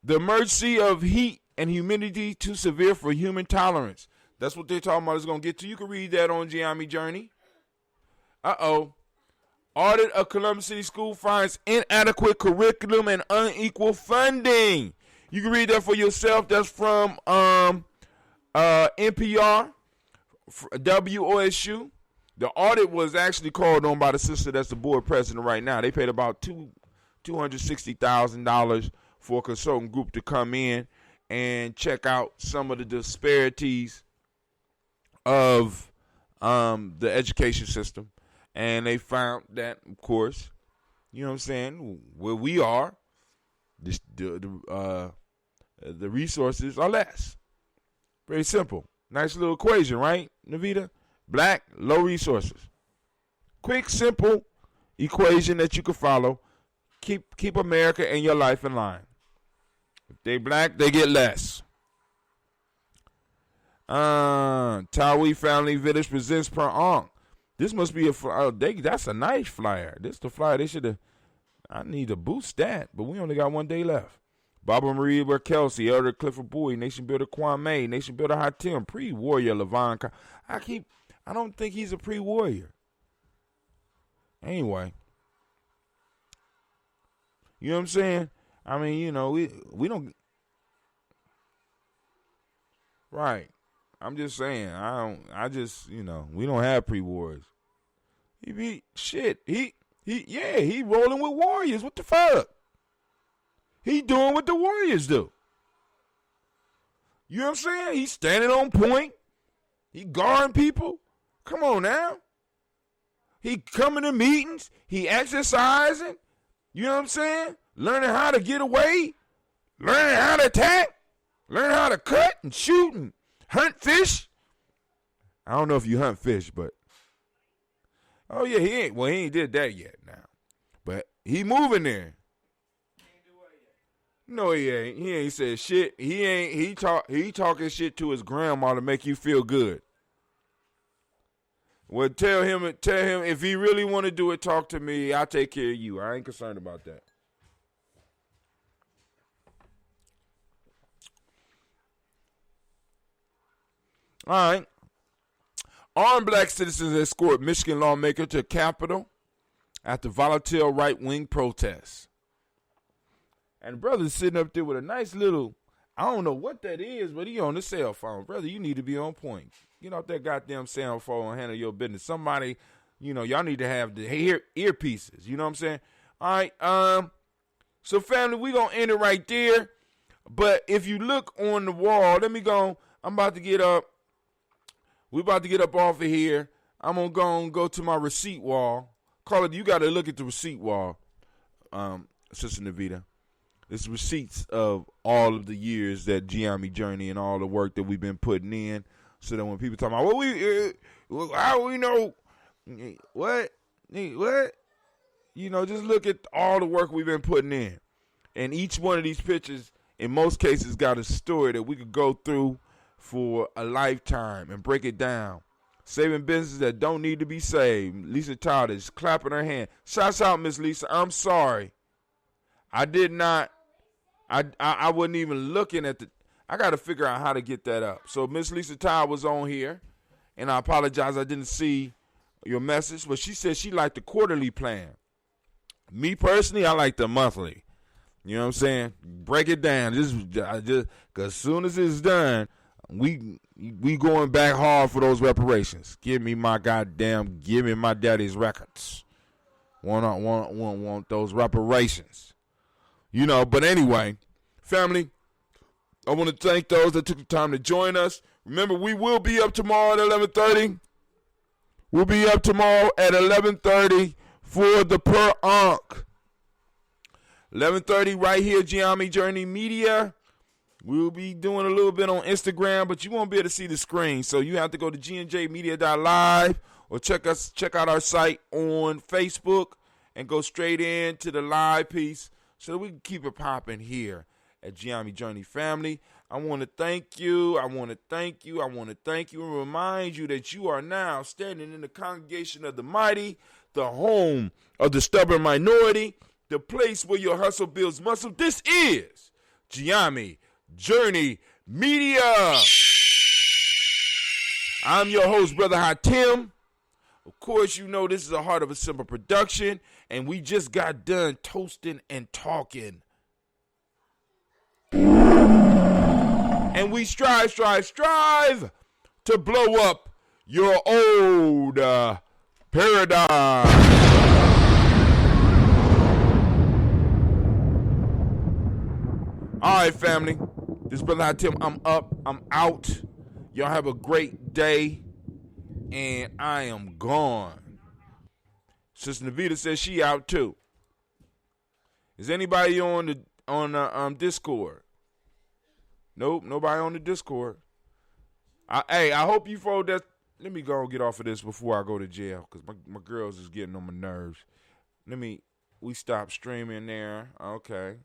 The emergency of heat and humidity too severe for human tolerance. That's what they're talking about. It's going to get to. You can read that on Gye-Nyame Journey. Audit of Columbus City School finds inadequate curriculum and unequal funding. You can read that for yourself. That's from NPR, WOSU. The audit was actually called on by the sister that's the board president right now. They paid about $260,000 for a consultant group to come in and check out some of the disparities of the education system. And they found that, of course, you know what I'm saying, where we are, the resources are less. Very simple. Nice little equation, right, Navita? Black, low resources. Quick, simple equation that you can follow. Keep America and your life in line. If they black, they get less. Tawi Family Village presents per Ankh. This must be that's a nice flyer. This the flyer they should have. I need to boost that, but we only got 1 day left. Baba Marie Kelsey, Elder Clifford Bowie, Nation Builder Kwame, Nation Builder Hatim, Pre-Warrior Levon. I don't think he's a pre-warrior. Anyway. You know what I'm saying? I mean, we don't. Right. I'm just saying. We don't have pre-wars. He be shit. He rolling with Warriors. What the fuck? He doing what the Warriors do. You know what I'm saying? He's standing on point. He guarding people. Come on now. He coming to meetings. He exercising. You know what I'm saying? Learning how to get away. Learning how to attack. Learning how to cut and shoot and hunt fish. I don't know if you hunt fish, but. Oh, yeah, he ain't did that yet now. But he moving there. No, he ain't. He ain't said shit. He talking shit to his grandma to make you feel good. Well, tell him if he really want to do it, talk to me. I'll take care of you. I ain't concerned about that. All right. Armed black citizens escort Michigan lawmaker to Capitol after volatile right-wing protests. And the brother's sitting up there with a nice little, I don't know what that is, but he on the cell phone. Brother, you need to be on point. Get off that goddamn cell phone and handle your business. Somebody, y'all need to have the earpieces. You know what I'm saying? All right. So, family, we going to end it right there. But if you look on the wall, let me go. I'm about to get up. We about to get up off of here. I'm going to go to my receipt wall. Carla, you got to look at the receipt wall, Sister Navita. It's receipts of all of the years that Gye-Nyame journey and all the work that we've been putting in, so that when people talk about, how we know what, just look at all the work we've been putting in, and each one of these pictures, in most cases, got a story that we could go through for a lifetime and break it down. Saving businesses that don't need to be saved. Lisa Todd is clapping her hand. Shouts out, Miss Lisa. I'm sorry. I did not. I wasn't even looking at I got to figure out how to get that up. So Miss Lisa Todd was on here, and I apologize I didn't see your message, but she said she liked the quarterly plan. Me personally, I like the monthly. You know what I'm saying? Break it down. Just because as soon as it's done, we going back hard for those reparations. Give me my daddy's records. Want those reparations. But anyway, family, I want to thank those that took the time to join us. Remember, we will be up tomorrow at 11:30. We'll be up tomorrow at 11:30 for the Per Ankh. 11:30 right here, Gye-Nyame Journey Media. We'll be doing a little bit on Instagram, but you won't be able to see the screen. So you have to go to gnjmedia.live or check out our site on Facebook and go straight into the live piece, so we can keep it popping here at Gye-Nyame Journey family. I want to thank you. I want to thank you and remind you that you are now standing in the congregation of the mighty, the home of the stubborn minority, the place where your hustle builds muscle. This is Gye-Nyame Journey Media. I'm your host, Brother Hatim. Of course, this is a Heart of a Simple production, and we just got done toasting and talking. And we strive to blow up your old paradigm. All right, family. This is Brother Hatim. I'm up. I'm out. Y'all have a great day. And I am gone. Sister Navita says she out too. Is anybody on the Discord? Nope, nobody on the Discord. I hope you fold that. Let me go and get off of this before I go to jail, because my girls is getting on my nerves. We stop streaming there. Okay.